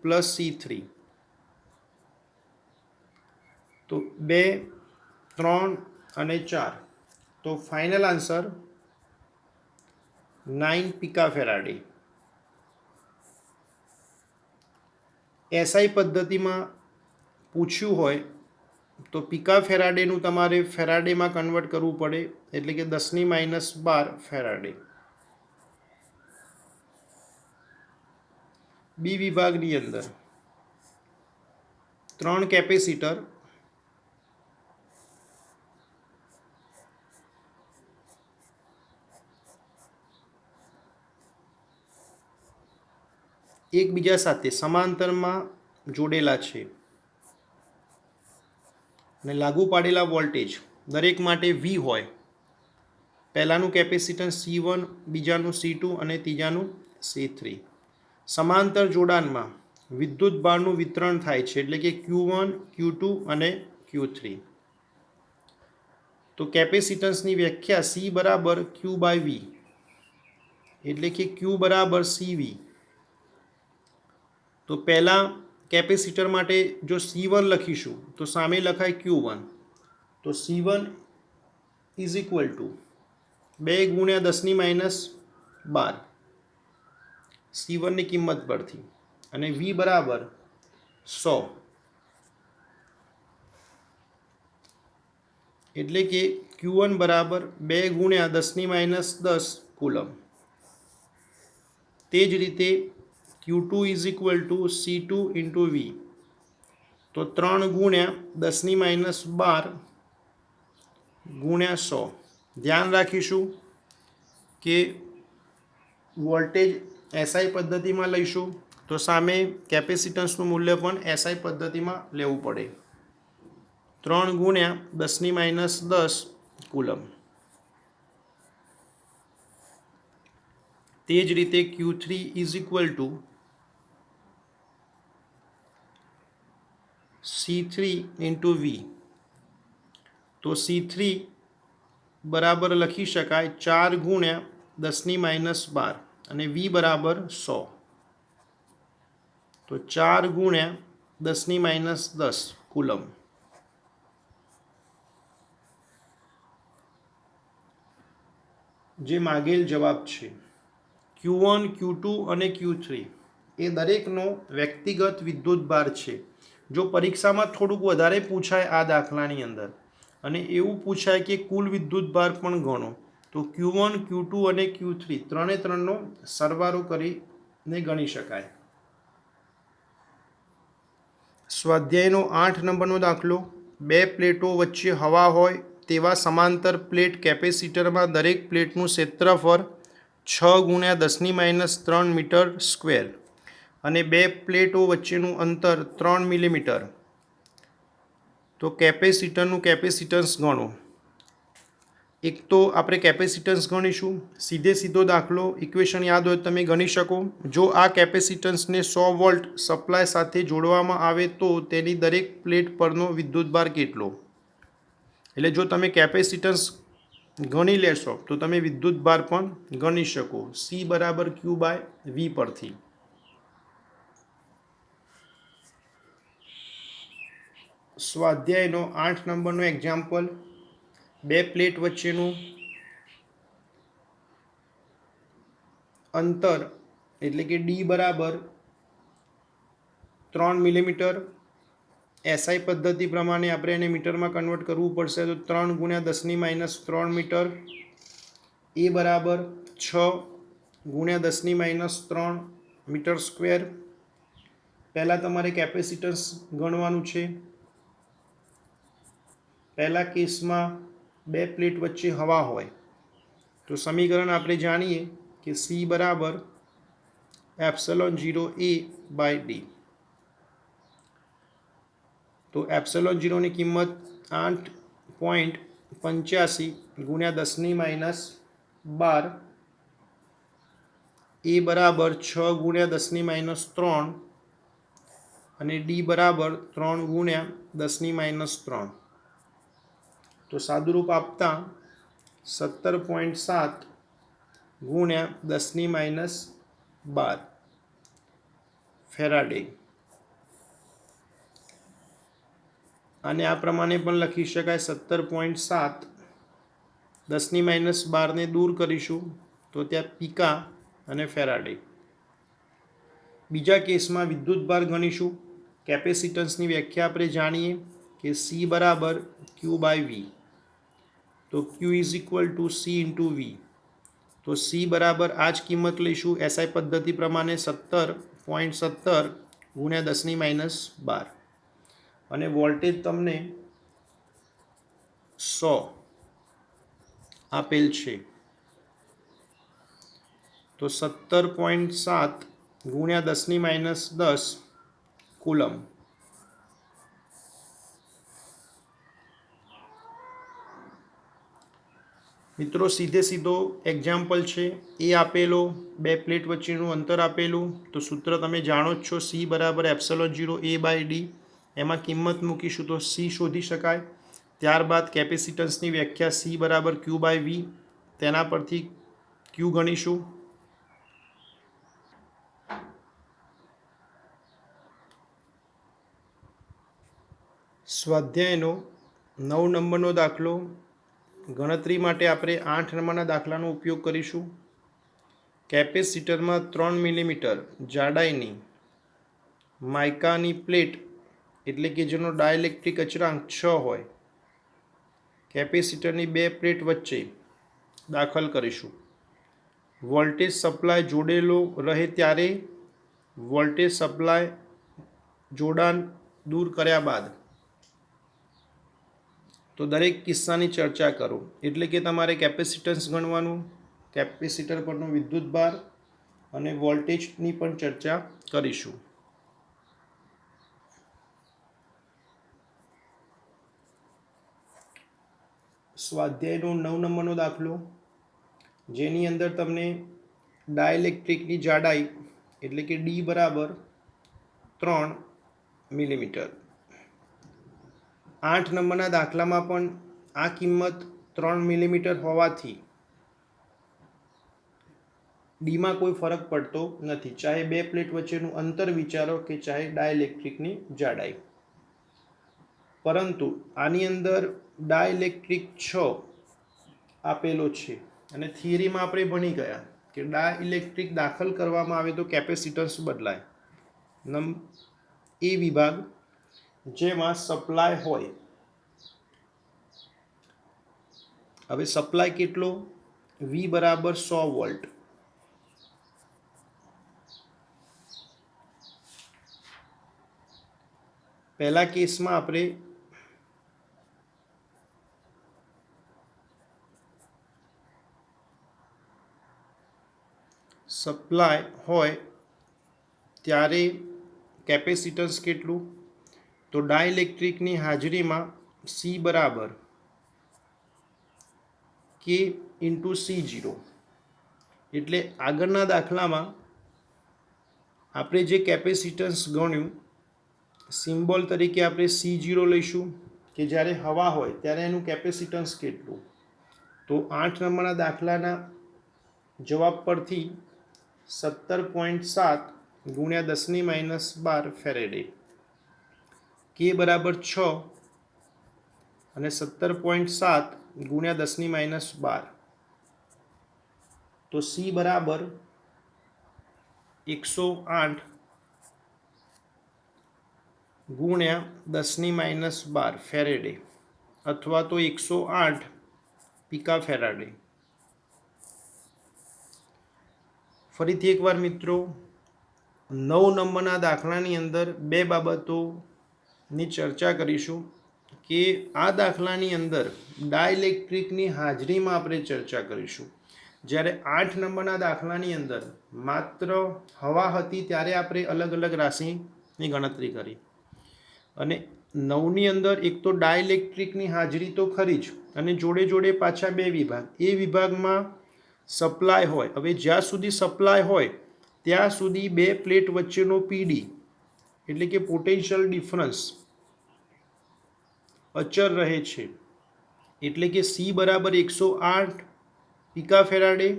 Speaker 1: plus C3. તો 2, 3 અને 4, તો ફાઇનલ આન્સર 9 પિકાફેરાડે. SI પદ્ધતિમાં પૂછ્યું હોય તો પિકાફેરાડેનું તમારે ફેરાડેમાં કન્વર્ટ કરવું પડે, એટલે કે 10⁻12 ફેરાડે. બી વિભાગની અંદર 3 કેપેસિટર એકબીજા સાથે સમાંતરમાં જોડેલા છે અને લાગુ પાડેલા વોલ્ટેજ દરેક માટે વી હોય. પહેલાનું કેપેસિટન્સ C1, બીજાનું C2 અને ત્રીજાનું C3. સમાંતર જોડાણમાં વિદ્યુત ભારનું વિતરણ થાય છે, એટલે કે Q1, Q2 અને Q3. તો કેપેસિટન્સની વ્યાખ્યા C બરાબર Q/V, એટલે કે Q બરાબર CV. તો પહેલાં કેપેસિટર માટે જો C1 લખીશું તો સામે લખાય Q1. તો C1 ઇઝ ઇક્વલ ટુ 2 ગુણ્યા 10⁻12 C1ની કિંમત પરથી, અને V બરાબર 100, એટલે કે Q1 બરાબર 2 ગુણ્યા 10⁻10 કુલમ. તે જ રીતે Q2 is equal two C2 into V, તો 3 ગુણ્યા 10⁻12 ગુણ્યા 100. ધ્યાન રાખીશું કે વોલ્ટેજ એસઆઈ પદ્ધતિમાં લઈશું તો સામે કેપેસિટન્સનું મૂલ્ય પણ એસઆઈ પદ્ધતિમાં લેવું પડે. 3 ગુણ્યા 10⁻10 કુલમ. તે જ રીતે Q3 is equal two C3 into V, તો C3 બરાબર લખી શકાય 4 ગુણ્યા 10⁻12 અને V બરાબર 100. તો 4 ગુણ્યા 10⁻10 કુલમ. જે માગેલ જવાબ છે. Q1, Q2 અને Q3 એ દરેકનો વ્યક્તિગત વિદ્યુત ભાર છે. જો પરીક્ષામાં થોડુંક વધારે પૂછાય આ દાખલાની અંદર અને એવું પૂછાય કે કુલ વિદ્યુત ભાર પણ ગણો, તો Q1, Q2 અને Q3 ત્રણે ત્રણનો સરવાળો કરીને ગણી શકાય. સ્વાધ્યાયનો 8 નંબરનો દાખલો. 2 પ્લેટો વચ્ચે હવા હોય તેવા સમાંતર પ્લેટ કેપેસિટરમાં દરેક પ્લેટનું ક્ષેત્રફળ 6 ગુણ્યા 10⁻³ મીટર સ્ક્વેર અને 2 પ્લેટો વચ્ચેનું અંતર 3 મિલીમીટર. તો કેપેસિટરનું કેપેસિટન્સ ગણો. એક તો આપણે કેપેસિટન્સ ગણીશું. સીધો દાખલો, ઇક્વેશન યાદ હોય તમે ગણી શકો. જો આ કેપેસિટન્સને 100 વોલ્ટ સપ્લાય સાથે જોડવામાં આવે તો તેની દરેક પ્લેટ પરનો વિદ્યુતભાર કેટલો? એટલે જો તમે કેપેસિટન્સ ગણી લેશો તો તમે વિદ્યુતભાર પણ ગણી શકો. C બરાબર Q/V પરથી. સ્વાધ્યાયનો 8 નંબરનો એક્ઝામ્પલ. 2 પ્લેટ વચ્ચેનું અંતર એટલે કે D બરાબર 3 મિલીમીટર. એસઆઈ પદ્ધતિ પ્રમાણે આપણે એને મીટરમાં કન્વર્ટ કરવું પડશે, તો 3 ગુણ્યા 10⁻³ મીટર. એ બરાબર 6 ગુણ્યા 10⁻³ મીટર સ્ક્વેર. પહેલાં તમારે કેપેસિટન્સ ગણવાનું છે. પહેલા કેસમાં 2 પ્લેટ વચ્ચે હવા હોય તો સમીકરણ આપણે જાણીએ કે C બરાબર ε0A/D. તો ε0ની કિંમત 8.85 ગુણ્યા 10⁻12. એ બરાબર 6 ગુણ્યા 10⁻³ અને D બરાબર 3 ગુણ્યા 10⁻³ તો સાદુરૂપ આપતા 17.7 ગુણ્યા 10⁻12 ફેરાડે. અને આ પ્રમાણે પણ લખી શકાય 17.7. 10⁻12ને દૂર કરીશું તો ત્યાં પીકા અને ફેરાડે. બીજા કેસમાં વિદ્યુતભાર ગણીશું. કેપેસિટન્સની વ્યાખ્યા આપણે જાણીએ કે C બરાબર Q/V. તો Q is equal two C into V. તો C બરાબર આ જ કિંમત લઈશું એસઆઈ પદ્ધતિ પ્રમાણે 17 17 ગુણ્યા 10⁻12 અને વોલ્ટેજ તમને 100 આપેલ છે, તો 17.7 ગુણ્યા 10⁻10 કુલમ. મિત્રો સીધે સીધો એક્ઝામ્પલ છે. એ આપેલો, બે પ્લેટ વચ્ચેનું અંતર આપેલું, તો સૂત્ર તમે જાણો જ છો, સી બરાબર ε0 A/d. એમાં કિંમત મૂકીશું તો સી શોધી શકાય. ત્યારબાદ કેપેસિટન્સની વ્યાખ્યા સી બરાબર Q/V, તેના પરથી Q ગણીશું. સ્વાધ્યાયનો 9 નંબરનો દાખલો. ગણતરી માટે આપણે 8 નંબરના દાખલાનો ઉપયોગ કરીશું. કેપેસિટરમાં 3 મિલીમીટર જાડાઈની માઇકાની પ્લેટ, એટલે કે જેનો ડાયલેક્ટ્રિક અચળાંક 6 હોય, કેપેસિટરની બે પ્લેટ વચ્ચે દાખલ કરીશું. વોલ્ટેજ સપ્લાય જોડેલો રહે ત્યારે વોલ્ટેજ સપ્લાય જોડાણ દૂર કર્યા બાદ તો દરેક કિસ્સાની ચર્ચા કરો. એટલે કે તમારે કેપેસિટન્સ ગણવાનું, કેપેસિટર પરનો વિદ્યુતભાર અને વોલ્ટેજની પણ ચર્ચા કરીશું. સ્વાધ્યાયનો 9 નંબરનો દાખલો, જેની અંદર તમને ડાયલેક્ટ્રિકની જાડાઈ એટલે કે ડી બરાબર 3 મિલીમીટર. 8 નંબરના દાખલામાં પણ આ કિંમત 3 મિલીમીટર હોવાથી ડીમાં કોઈ ફરક પડતો નથી, ચાહે બે પ્લેટ વચ્ચેનું અંતર વિચારો કે ચાહે ડાયલેક્ટ્રિકની જાડાઈ. પરંતુ આની અંદર ડાયલેક્ટ્રિક 6 આપેલો છે અને થિયરીમાં આપણે ભણી ગયા કે ડાયલેક્ટ્રિક દાખલ કરવામાં આવે તો કેપેસિટન્સ બદલાય. એ વિભાગ જેમાં સપ્લાય હોય. હવે સપ્લાય કેટલો? V બરાબર 100 વોલ્ટ. પહેલા કેસમાં આપણે સપ્લાય હોય ત્યારે કેપેસિટન્સ કેટલું? તો ડાયલેક્ટ્રિકની હાજરીમાં C બરાબર K × C0. એટલે આગળના દાખલામાં આપણે જે કેપેસિટન્સ ગણ્યું, સિમ્બોલ તરીકે આપણે C0 લઈશું કે જ્યારે હવા હોય ત્યારે એનું કેપેસિટન્સ કેટલું. તો 8 નંબરના દાખલાના જવાબ પરથી 17.7 ગુણ્યા 10⁻12 ફેરેડે, K બરાબર 6 અને 17.7 ગુણ્યા 10⁻12, તો C બરાબર 108 ગુણ્યા 10⁻12 ફેરેડે અથવા તો 108 પિકા ફેરાડે. ફરીથી એકવાર મિત્રો, 9 નંબરના દાખલાની અંદર બે બાબતોની ચર્ચા કરીશું કે આ દાખલાની અંદર ડાયલેક્ટ્રિકની હાજરીમાં આપણે ચર્ચા કરીશું. જ્યારે 8 નંબરના દાખલાની અંદર માત્ર હવા હતી ત્યારે આપણે અલગ અલગ રાશિની ગણતરી કરી, અને 9ની અંદર એક તો ડાયલેક્ટ્રિકની હાજરી તો ખરી જ, અને જોડે જોડે પાછા બે વિભાગ. એ વિભાગમાં સપ્લાય હોય. હવે જ્યાં સુધી સપ્લાય હોય ત્યાં સુધી બે પ્લેટ વચ્ચેનો પીડી એટલે કે પોટેન્શિયલ ડિફરન્સ અચળ રહે છે. એટલે કે C બરાબર 108 પિકા ફેરાડે,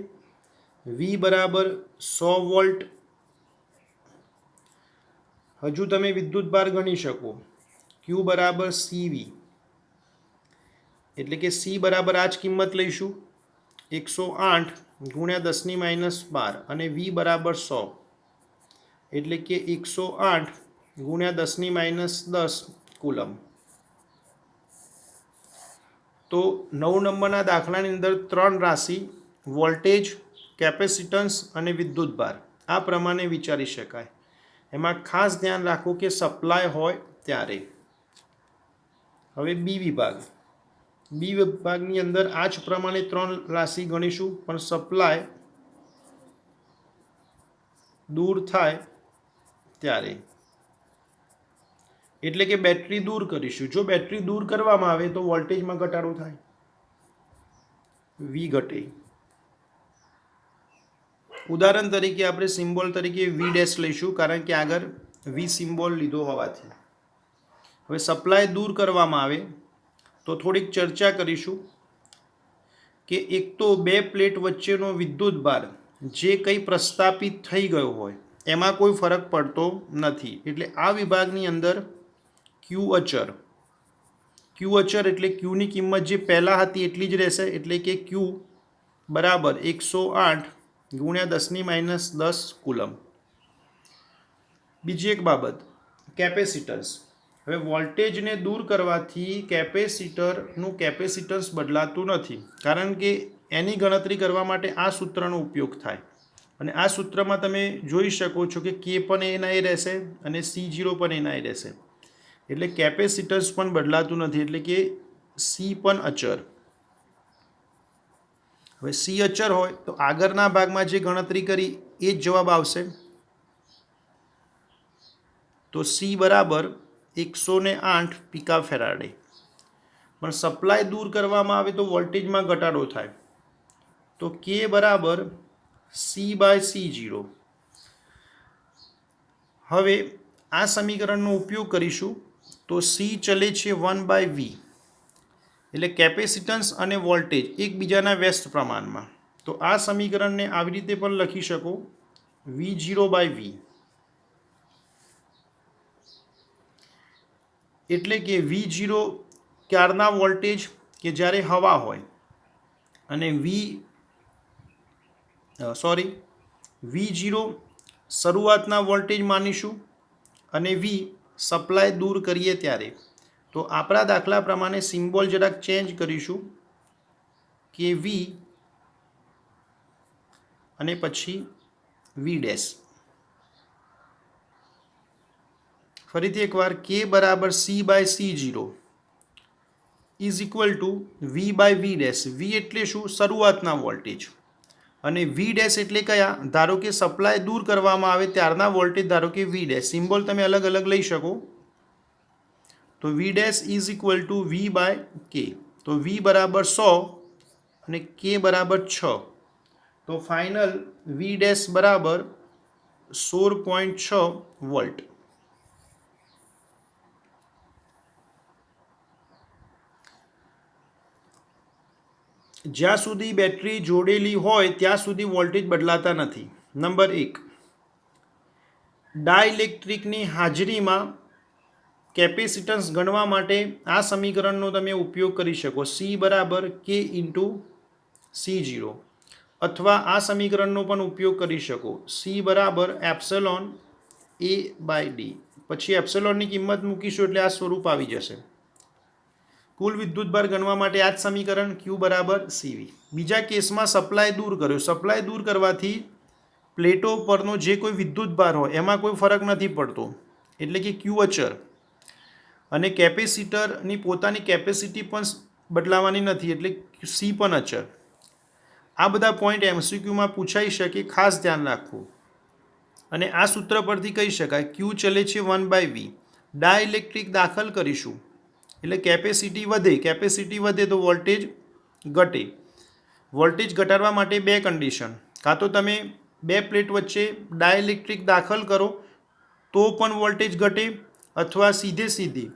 Speaker 1: V બરાબર 100 વોલ્ટ. હજુ તમે વિદ્યુતભાર ગણી શકો, Q બરાબર CV. એટલે કે C બરાબર આ જ કિંમત લઈશું, 108 ગુણ્યા 10⁻12 અને V બરાબર 100 એટલે કે 108 ગુણ્યા 10⁻10 કુલમ. તો 9 નંબરના દાખલાની અંદર 3 રાશિ વોલ્ટેજ, કેપેસિટન્સ અને વિદ્યુતભાર આ પ્રમાણે વિચારી શકાય. એમાં ખાસ ધ્યાન રાખો કે સપ્લાય હોય ત્યારે. હવે બી વિભાગની અંદર આ જ પ્રમાણે 3 રાશિ ગણીશું, પણ સપ્લાય દૂર થાય ત્યારે, એટલે કે બેટરી દૂર કરીશું. જો બેટરી દૂર કરવામાં આવે તો વોલ્ટેજમાં ઘટાડો થાય, વી ઘટે. ઉદાહરણ તરીકે આપણે સિમ્બોલ તરીકે વી ડેશ લઈશું, કારણ કે આગળ વી સિમ્બોલ લીધો હોવાથી. હવે સપ્લાય દૂર કરવામાં આવે તો થોડીક ચર્ચા કરીશું કે એક તો બે પ્લેટ વચ્ચેનો વિદ્યુત ભાર જે કંઈ પ્રસ્થાપિત થઈ ગયો હોય એમાં કોઈ ફરક પડતો નથી. એટલે આ વિભાગની અંદર ક્યુ અચર એટલે ક્યુની કિંમત જે પહેલાં હતી એટલી જ રહેશે, એટલે કે ક્યુ બરાબર 108 ગુણ્યા 10⁻10 કુલમ. બીજી એક બાબત, કેપેસિટન્સ. હવે વોલ્ટેજને દૂર કરવાથી કેપેસિટરનું કેપેસિટન્સ બદલાતું નથી, કારણ કે એની ગણતરી કરવા માટે આ સૂત્રનો ઉપયોગ થાય. અને આ સૂત્રમાં તમે જોઈ શકો છો કે કે પણ એના એ રહેશે અને C0 પણ એના એ રહેશે, એટલે કેપેસિટન્સ પણ બદલાતું નથી, એટલે કે સી પણ અચર. હવે સી અચર હોય તો આગળના ભાગમાં જે ગણતરી કરી એ જ જવાબ આવશે. તો સી બરાબર 108 પીકા ફેરાડે. પણ સપ્લાય દૂર કરવામાં આવે તો વોલ્ટેજમાં ઘટાડો થાય, તો કે બરાબર C/C0. હવે આ સમીકરણનો ઉપયોગ કરીશું તો સી ચલે છે 1/V, એટલે કેપેસિટન્સ અને વોલ્ટેજ એકબીજાના વ્યસ્ત પ્રમાણમાં. તો આ સમીકરણને આવી રીતે પણ લખી શકો, V0/V, એટલે કે V0 ક્યારના વોલ્ટેજ કે જ્યારે હવા હોય, અને V0 શરૂઆતના વોલ્ટેજ માનીશું, અને V સપ્લાય દૂર કરીએ ત્યારે. તો આપણા દાખલા પ્રમાણે સિમ્બોલ જરાક ચેન્જ કરીશું કે V અને પછી V ડેશ. ફરીથી એકવાર, કે બરાબર C/C0 is equal two V/V dash. V એટલે શું? શરૂઆતના વોલ્ટેજ. અને V ડેશ એટલે કયા? ધારો કે સપ્લાય દૂર કરવામાં આવે ત્યારના વોલ્ટેજ, ધારો કે V ડેશ. સિમ્બોલ તમે અલગ અલગ લઈ શકો. તો V dash is equal two V/K. તો V બરાબર 100 અને K બરાબર 6. તો ફાઇનલ V ડેશ બરાબર 16.6 વોલ્ટ. જ્યાં સુધી બેટરી જોડેલી હોય ત્યાં સુધી વોલ્ટેજ બદલાતા નથી. નંબર 1, ડાઇલેક્ટ્રિકની હાજરીમાં કેપેસિટન્સ ગણવા માટે આ સમીકરણનો તમે ઉપયોગ કરી શકો, સી બરાબર K × C0, અથવા આ સમીકરણનો પણ ઉપયોગ કરી શકો, સી બરાબર એપ્સેલોન A/D. પછી એપ્સેલોનની કિંમત મૂકીશું એટલે આ સ્વરૂપ આવી જશે. કુલ વિદ્યુતભાર ગણવા માટે આ જ સમીકરણ, Q બરાબર CV. બીજા કેસમાં સપ્લાય દૂર કર્યો. સપ્લાય દૂર કરવાથી પ્લેટો પરનો જે કોઈ વિદ્યુતભાર હોય એમાં કોઈ ફરક નથી પડતો, એટલે કે Q અચર. અને કેપેસિટરની પોતાની કેપેસિટી પણ બદલાવાની નથી, એટલે સી પણ અચર. આ બધા પોઈન્ટ MCQમાં પૂછાઈ શકે, ખાસ ધ્યાન રાખવું. અને આ સૂત્ર પરથી કહી શકાય Q ચલે છે 1/V. ડાઇલેક્ટ્રિક દાખલ કરીશું એટલે કેપેસિટી વધે. કેપેસિટી વધે તો વોલ્ટેજ ઘટે. વોલ્ટેજ ઘટાડવા માટે બે કન્ડિશન, કાં તો તમે બે પ્લેટ વચ્ચે ડાઇલેક્ટ્રિક દાખલ કરો તો પણ વોલ્ટેજ ઘટે, અથવા સીધી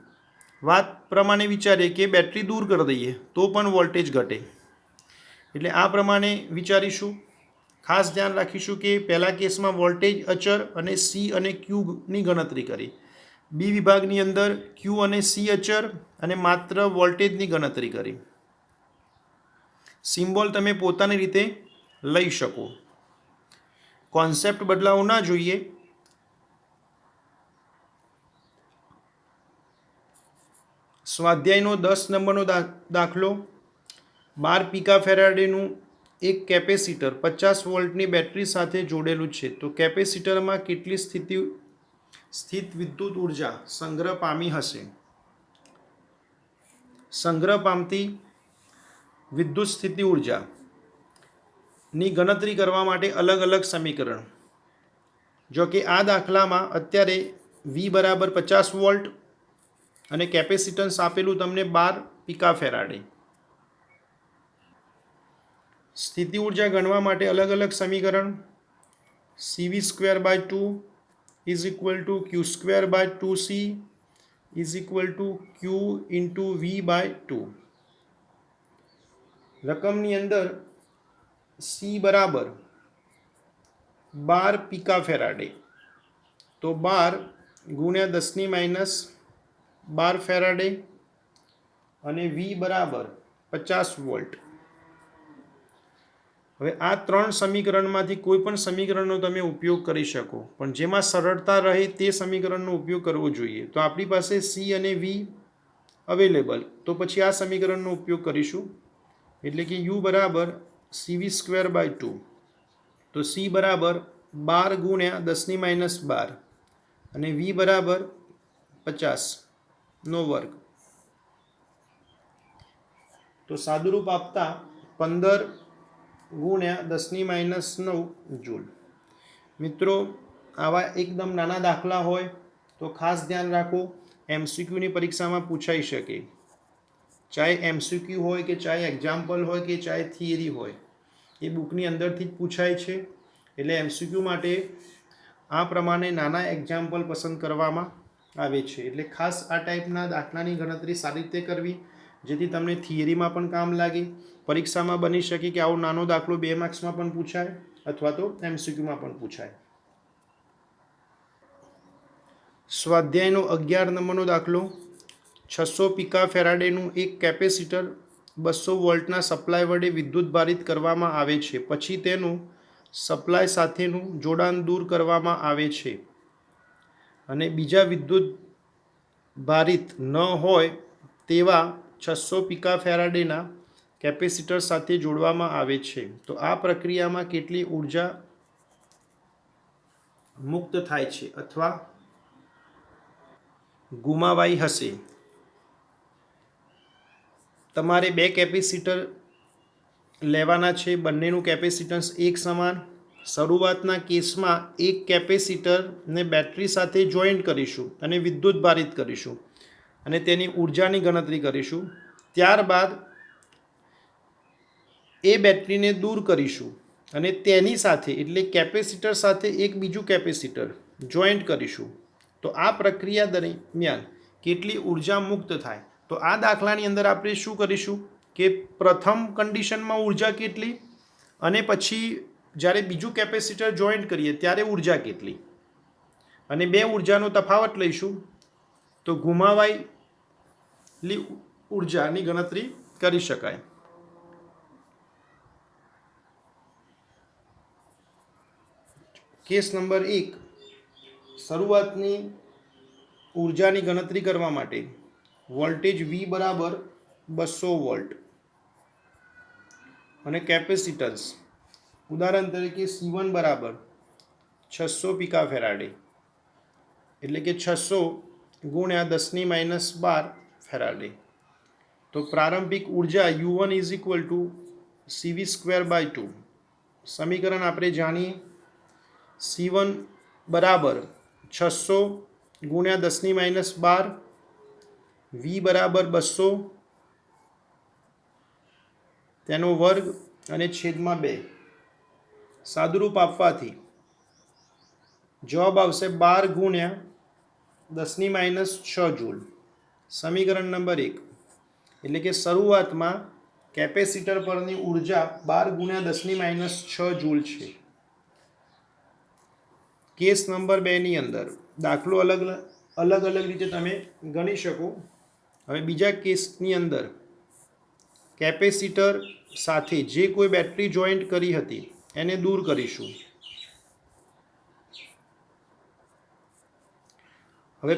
Speaker 1: વાત પ્રમાણે વિચારીએ કે બેટરી દૂર કરી દઈએ તો પણ વોલ્ટેજ ઘટે. એટલે આ પ્રમાણે વિચારીશું. ખાસ ધ્યાન રાખીશું કે પહેલા કેસમાં વોલ્ટેજ અચર અને સી અને ક્યુની ગણતરી કરી. બી વિભાગની અંદર ક્યુ અને સી અચર અને માત્ર વોલ્ટેજની ગણતરી કરી. સિમ્બોલ તમે પોતાની રીતે લઈ શકો. કોન્સેપ્ટ બદલાવો ના જોઈએ. સ્વાધ્યાયનો 10 નંબરનો દાખલો, 12 પીકા ફેરાડેનું એક કેપેસિટર 50 વોલ્ટની બેટરી સાથે જોડેલું છે. તો કેપેસિટરમાં કેટલી સ્થિતિ સ્થિત વિદ્યુત ઉર્જા સંગ્રહ પામી હશે. સંગ્રહ પામતી વિદ્યુત સ્થિતિ ઉર્જાની ગણતરી કરવા માટે અલગ અલગ સમીકરણ. જો કે આ દાખલામાં અત્યારે V બરાબર 50 વોલ્ટ અને કેપેસિટન્સ આપેલું તમને 12 પિકા ફેરાડે. સ્થિતિ ઉર્જા ગણવા માટે અલગ અલગ સમીકરણ. CV²/2 is equal two Q²/2C is equal two Q into V/2. રકમની અંદર C બરાબર 12 પિકા ફેરાડે, તો 12 ગુણ્યા 10⁻12 ફેરાડે અને V બરાબર 50 વોલ્ટ. હવે આ ત્રણ સમીકરણમાંથી કોઈ પણ સમીકરણનો તમે ઉપયોગ કરી શકો, પણ જેમાં સરળતા રહે તે સમીકરણનો ઉપયોગ કરવો જોઈએ. તો આપણી પાસે C અને V અવેલેબલ, તો પછી આ સમીકરણનો ઉપયોગ કરીશું. એટલે કે U બરાબર CV²/2, તો C બરાબર 12 ગુણ્યા 10⁻12 અને V બરાબર 50 નો વર્ગ. તો સાદુરૂપ આપતા 15 ગુણ્યા 10⁻9 જૂલ. મિત્રો, આવા એકદમ નાના દાખલા હોય તો ખાસ ધ્યાન રાખો, MCQની પરીક્ષામાં પૂછાઈ શકે. ચાહે MCQ હોય કે ચાહે એક્ઝામ્પલ હોય કે ચાહે થિયરી હોય, એ બુકની અંદરથી જ પૂછાય છે. એટલે MCQ માટે આ પ્રમાણે નાના એક્ઝામ્પલ પસંદ કરવામાં આવે છે. એટલે ખાસ આ ટાઈપના દાખલાની ગણતરી સારી રીતે કરવી, જેથી તમને થિયરીમાં પણ કામ લાગે. પરીક્ષામાં બની શકે કે આવો નાનો દાખલો 2 માર્ક્સમાં પણ પૂછાય અથવા તો MCQમાં પણ પૂછાય. સ્વાધ્યાયનો 11 નંબરનો દાખલો. 600 પિકા ફેરાડેનું એક કેપેસિટર 200 વોલ્ટના સપ્લાય વડે વિદ્યુત ભારિત કરવામાં આવે છે. પછી તેનું સપ્લાય સાથેનું જોડાણ દૂર કરવામાં આવે છે અને બીજા વિદ્યુત ભારિત ન હોય તેવા 600 પિકા ફેરાડેના કેપેસિટર સાથે જોડવામાં આવે છે. તો આ પ્રક્રિયામાં કેટલી ઉર્જા મુક્ત થાય છે અથવા ગુમાવાઈ હશે? તમારે 2 કેપેસિટર લેવાના છે, બંનેનું કેપેસિટન્સ એક સમાન. શરૂઆતના કેસમાં એક કેપેસિટરને બેટરી સાથે જોઈન્ટ કરીશું અને વિદ્યુત ભારિત કરીશું અને તેની ઉર્જાની ગણતરી કરીશું. ત્યારબાદ એ બેટરીને દૂર કરીશું અને તેની સાથે એટલે કેપેસિટર સાથે એક બીજું કેપેસિટર જોઈન્ટ કરીશું. તો આ પ્રક્રિયા દરમિયાન કેટલી ઉર્જા મુક્ત થાય? તો આ દાખલાની અંદર આપણે શું કરીશું કે પ્રથમ કન્ડિશનમાં ઉર્જા કેટલી અને પછી જ્યારે બીજું કેપેસિટર જોઈન્ટ કરીએ ત્યારે ઉર્જા કેટલી, અને બે ઉર્જાનો તફાવત લઈશું તો ગુમાવાયેલી ઉર્જાની ગણતરી કરી શકાય. કેસ નંબર 1, શરૂઆતની ઉર્જાની ગણતરી કરવા માટે વોલ્ટેજ V બરાબર 200 વોલ્ટ અને કેપેસિટન્સ ઉદાહરણ તરીકે C1 બરાબર 600 પિકા ફેરાડે, એટલે કે 600 ગુણ્યા 10⁻12 ફેરાડે. તો પ્રારંભિક ઉર્જા U1 is equal two CV²/2. સમીકરણ આપણે જાણીએ. C1 બરાબર 600 ગુણ્યા 10⁻12, V બરાબર 200 તેનો વર્ગ અને છેદમાં 2. સાદુરૂપ આપવાથી જવાબ આવશે 12 ગુણ્યા 10⁻6 જૂલ. સમીકરણ નંબર 1, એટલે કે શરૂઆતમાં કેપેસિટર પરની ઉર્જા 12 ગુણ્યા 10⁻6 જૂલ છે. કેસ નંબર 2 ની અંદર દાખલો અલગ અલગ રીતે તમે ગણી શકો. હવે બીજા કેસની અંદર કેપેસિટર સાથે જે કોઈ બેટરી જોઈન્ટ કરી હતી એને દૂર કરીશું. હવે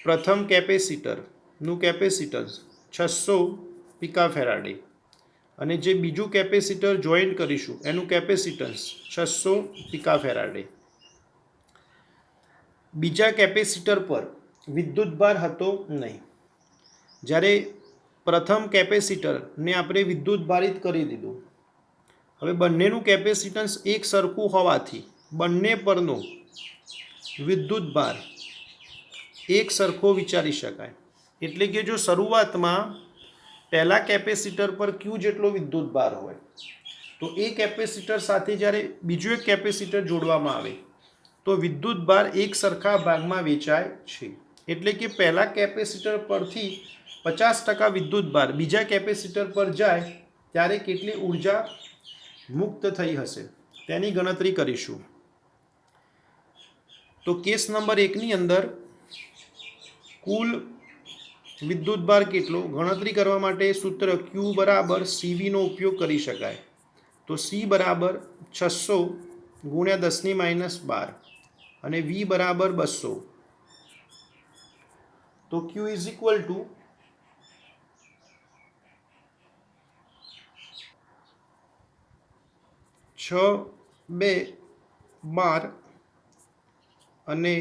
Speaker 1: પ્રથમ કેપેસિટરનું કેપેસિટન્સ 600 પિકા ફેરાડે અને જે બીજું કેપેસિટર જોઈન્ટ કરીશું એનું કેપેસિટન્સ 600 પિકા ફેરાડે. બીજા કેપેસિટર પર વિદ્યુતભાર હતો નહીં. જ્યારે પ્રથમ કેપેસિટરને આપણે વિદ્યુતભારિત કરી દીધું. હવે બંનેનું કેપેસિટન્સ એક સરખું હોવાથી બંને પરનો વિદ્યુતભાર એક સરખો વિચારી શકાય. એટલે કે જો શરૂઆતમાં પહેલા કેપેસિટર પર ક્યુ જેટલો વિદ્યુતભાર હોય તો એ કેપેસિટર સાથે જ્યારે બીજું એક કેપેસિટર જોડવામાં આવે તો વિદ્યુતભાર એક સરખા ભાગમાં વેચાય છે. એટલે કે પહેલા કેપેસિટર પરથી 50% વિદ્યુતભાર બીજા કેપેસિટર પર જાય ત્યારે કેટલી ઉર્જા મુક્ત થઈ હશે તેની ગણતરી કરીશું. તો કેસ નંબર 1 ની અંદર કુલ વિદ્યુતભાર કેટલો ગણતરી કરવા માટે સૂત્ર Q બરાબર CV નો ઉપયોગ કરી શકાય. તો C બરાબર 600 ગુણ્યા 10⁻12 અને V બરાબર 200. તો Q ઇઝ ઇક્વલ ટુ 6×2 અને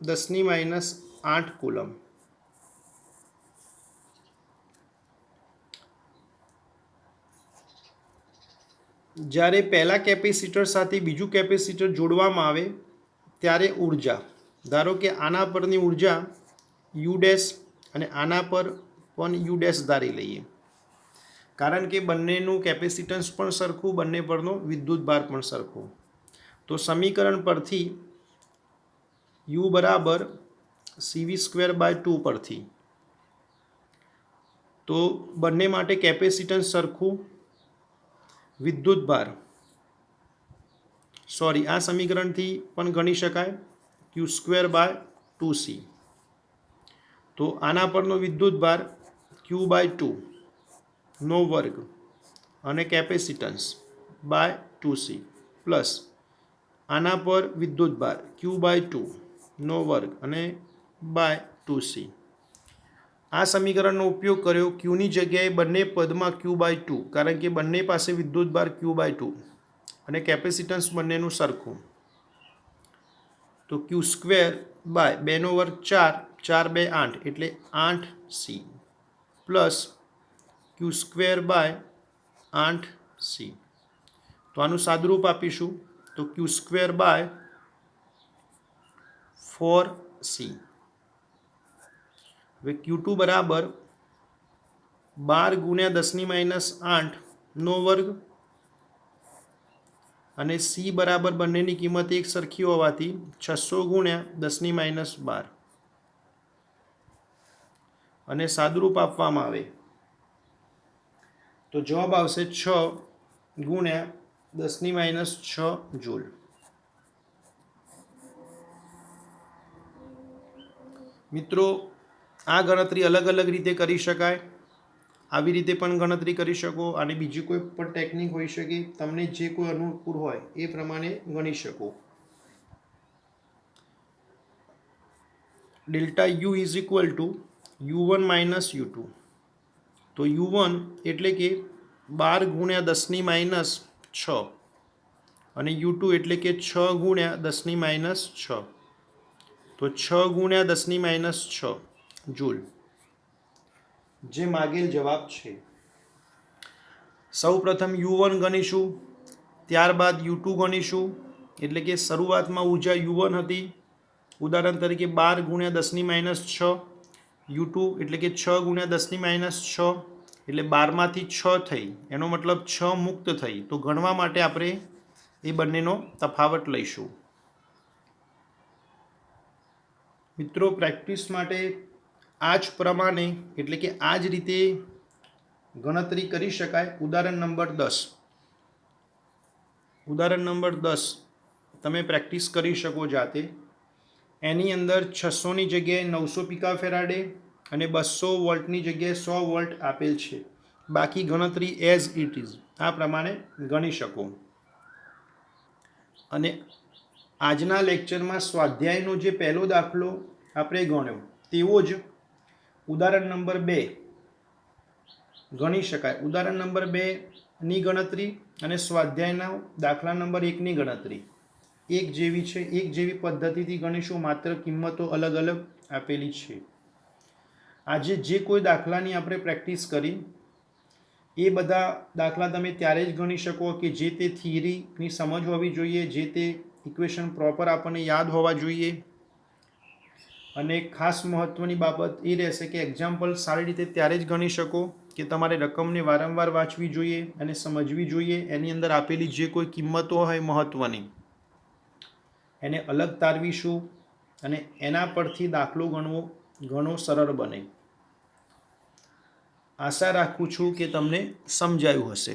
Speaker 1: 10⁻8 કુલમ. જ્યારે પહેલા કેપેસિટર સાથે બીજું કેપેસિટર જોડવામાં આવે ત્યારે ઉર્જા, ધારો કે આના પરની ઉર્જા U ડેશ અને આના પર પણ U ડેશ ધારી લઈએ, કારણ કે બંનેનું કેપેસિટન્સ પણ સરખું, બંને પરનો વિદ્યુતભાર પણ સરખો. તો સમીકરણ પરથી U બરાબર CV²/2 પરથી તો બંને માટે કેપેસિટન્સ સરખું, વિદ્યુતભાર આ સમીકરણથી પણ ગણી શકાય Q²/2C. તો આના પરનો વિદ્યુતભાર Q/2 નો વર્ગ અને કેપેસિટન્સ /2C પ્લસ આના પર વિદ્યુતભાર Q/2 નો વર્ગ અને /2C. આ સમીકરણનો ઉપયોગ કર્યો. Qની જગ્યાએ બંને પદમાં Q/2, કારણ કે બંને પાસે વિદ્યુતભાર Q/2 અને કેપેસિટન્સ બંનેનું સરખું. તો Q²/2 નો વર્ગ 4, 4 2 8 એટલે 8C પ્લસ Q²/8C. તો આનું સાદુરૂપ આપીશું તો Q²/4C. હવે Q2 બરાબર 12 × 10⁻8 નો વર્ગ અને C બરાબર બંનેની કિંમત એક સરખી હોવાથી 600 × 10⁻12 અને સાદુરૂપ આપવામાં આવે તો જવાબ આવશે 6 × 10⁻6 જૂલ. મિત્રો, આ ગણતરી અલગ અલગ રીતે કરી શકાય. આવી રીતે પણ ગણતરી કરી શકો અને બીજી કોઈ પણ ટેકનિક હોઈ શકે. તમને જે કોઈ અનુકૂળ હોય એ પ્રમાણે ગણી શકો. Delta U is equal two U1 - U2. તો U1 એટલે કે 12 × 10⁻6 અને U2 એટલે કે 6 × 10⁻6. તો 6 × 10⁻6 જૂલ જે માગેલ જવાબ છે. સૌ પ્રથમ U1 ગણીશું, ત્યારબાદ U2 ગણીશું. એટલે કે શરૂઆતમાં ઉર્જા U1 હતી, ઉદાહરણ તરીકે 12 × 10⁻6. U2 એટલે કે 6 × 10⁻6 એટલે 12માંથી 6 થઈ, એનો મતલબ 6 મુક્ત થઈ. તો ગણવા માટે આપણે એ બંનેનો તફાવત લઈશું. મિત્રો, પ્રેક્ટિસ માટે આ જ પ્રમાણે એટલે કે આ જ રીતે ગણતરી કરી શકાય. ઉદાહરણ નંબર 10 તમે પ્રેક્ટિસ કરી શકો જાતે. એની અંદર 600ની જગ્યાએ 900 પિકાફેરાડે અને 200 વોલ્ટની જગ્યાએ 100 વોલ્ટ આપેલ છે. બાકી ગણતરી એઝ ઇટ ઇઝ આ પ્રમાણે ગણી શકો. અને આજના લેક્ચરમાં સ્વાધ્યાયનો જે પહેલો દાખલો આપણે ગણ્યો તેવો જ ઉદાહરણ નંબર 2 ગણી શકાય. ઉદાહરણ નંબર 2ની ગણતરી અને સ્વાધ્યાયના દાખલા નંબર 1ની ગણતરી એક જેવી છે, એક જેવી પદ્ધતિથી ગણીશું, માત્ર કિંમતો અલગ અલગ આપેલી છે. આજે જે કોઈ દાખલાની આપણે પ્રેક્ટિસ કરી એ બધા દાખલા તમે ત્યારે જ ગણી શકો કે જે તે થિયરીની સમજ હોવી જોઈએ, જે તે ઇક્વેશન પ્રોપર આપણને યાદ હોવા જોઈએ. અને ખાસ મહત્ત્વની બાબત એ રહેશે કે એક્ઝામ્પલ સારી રીતે ત્યારે જ ગણી શકો કે તમારે રકમને વારંવાર વાંચવી જોઈએ અને સમજવી જોઈએ. એની અંદર આપેલી જે કોઈ કિંમતો હોય મહત્ત્વની એને અલગ તારવીશું અને એના પરથી દાખલો ગણવો ઘણો સરળ બને. આશા રાખું છું કે તમને સમજાયું હશે.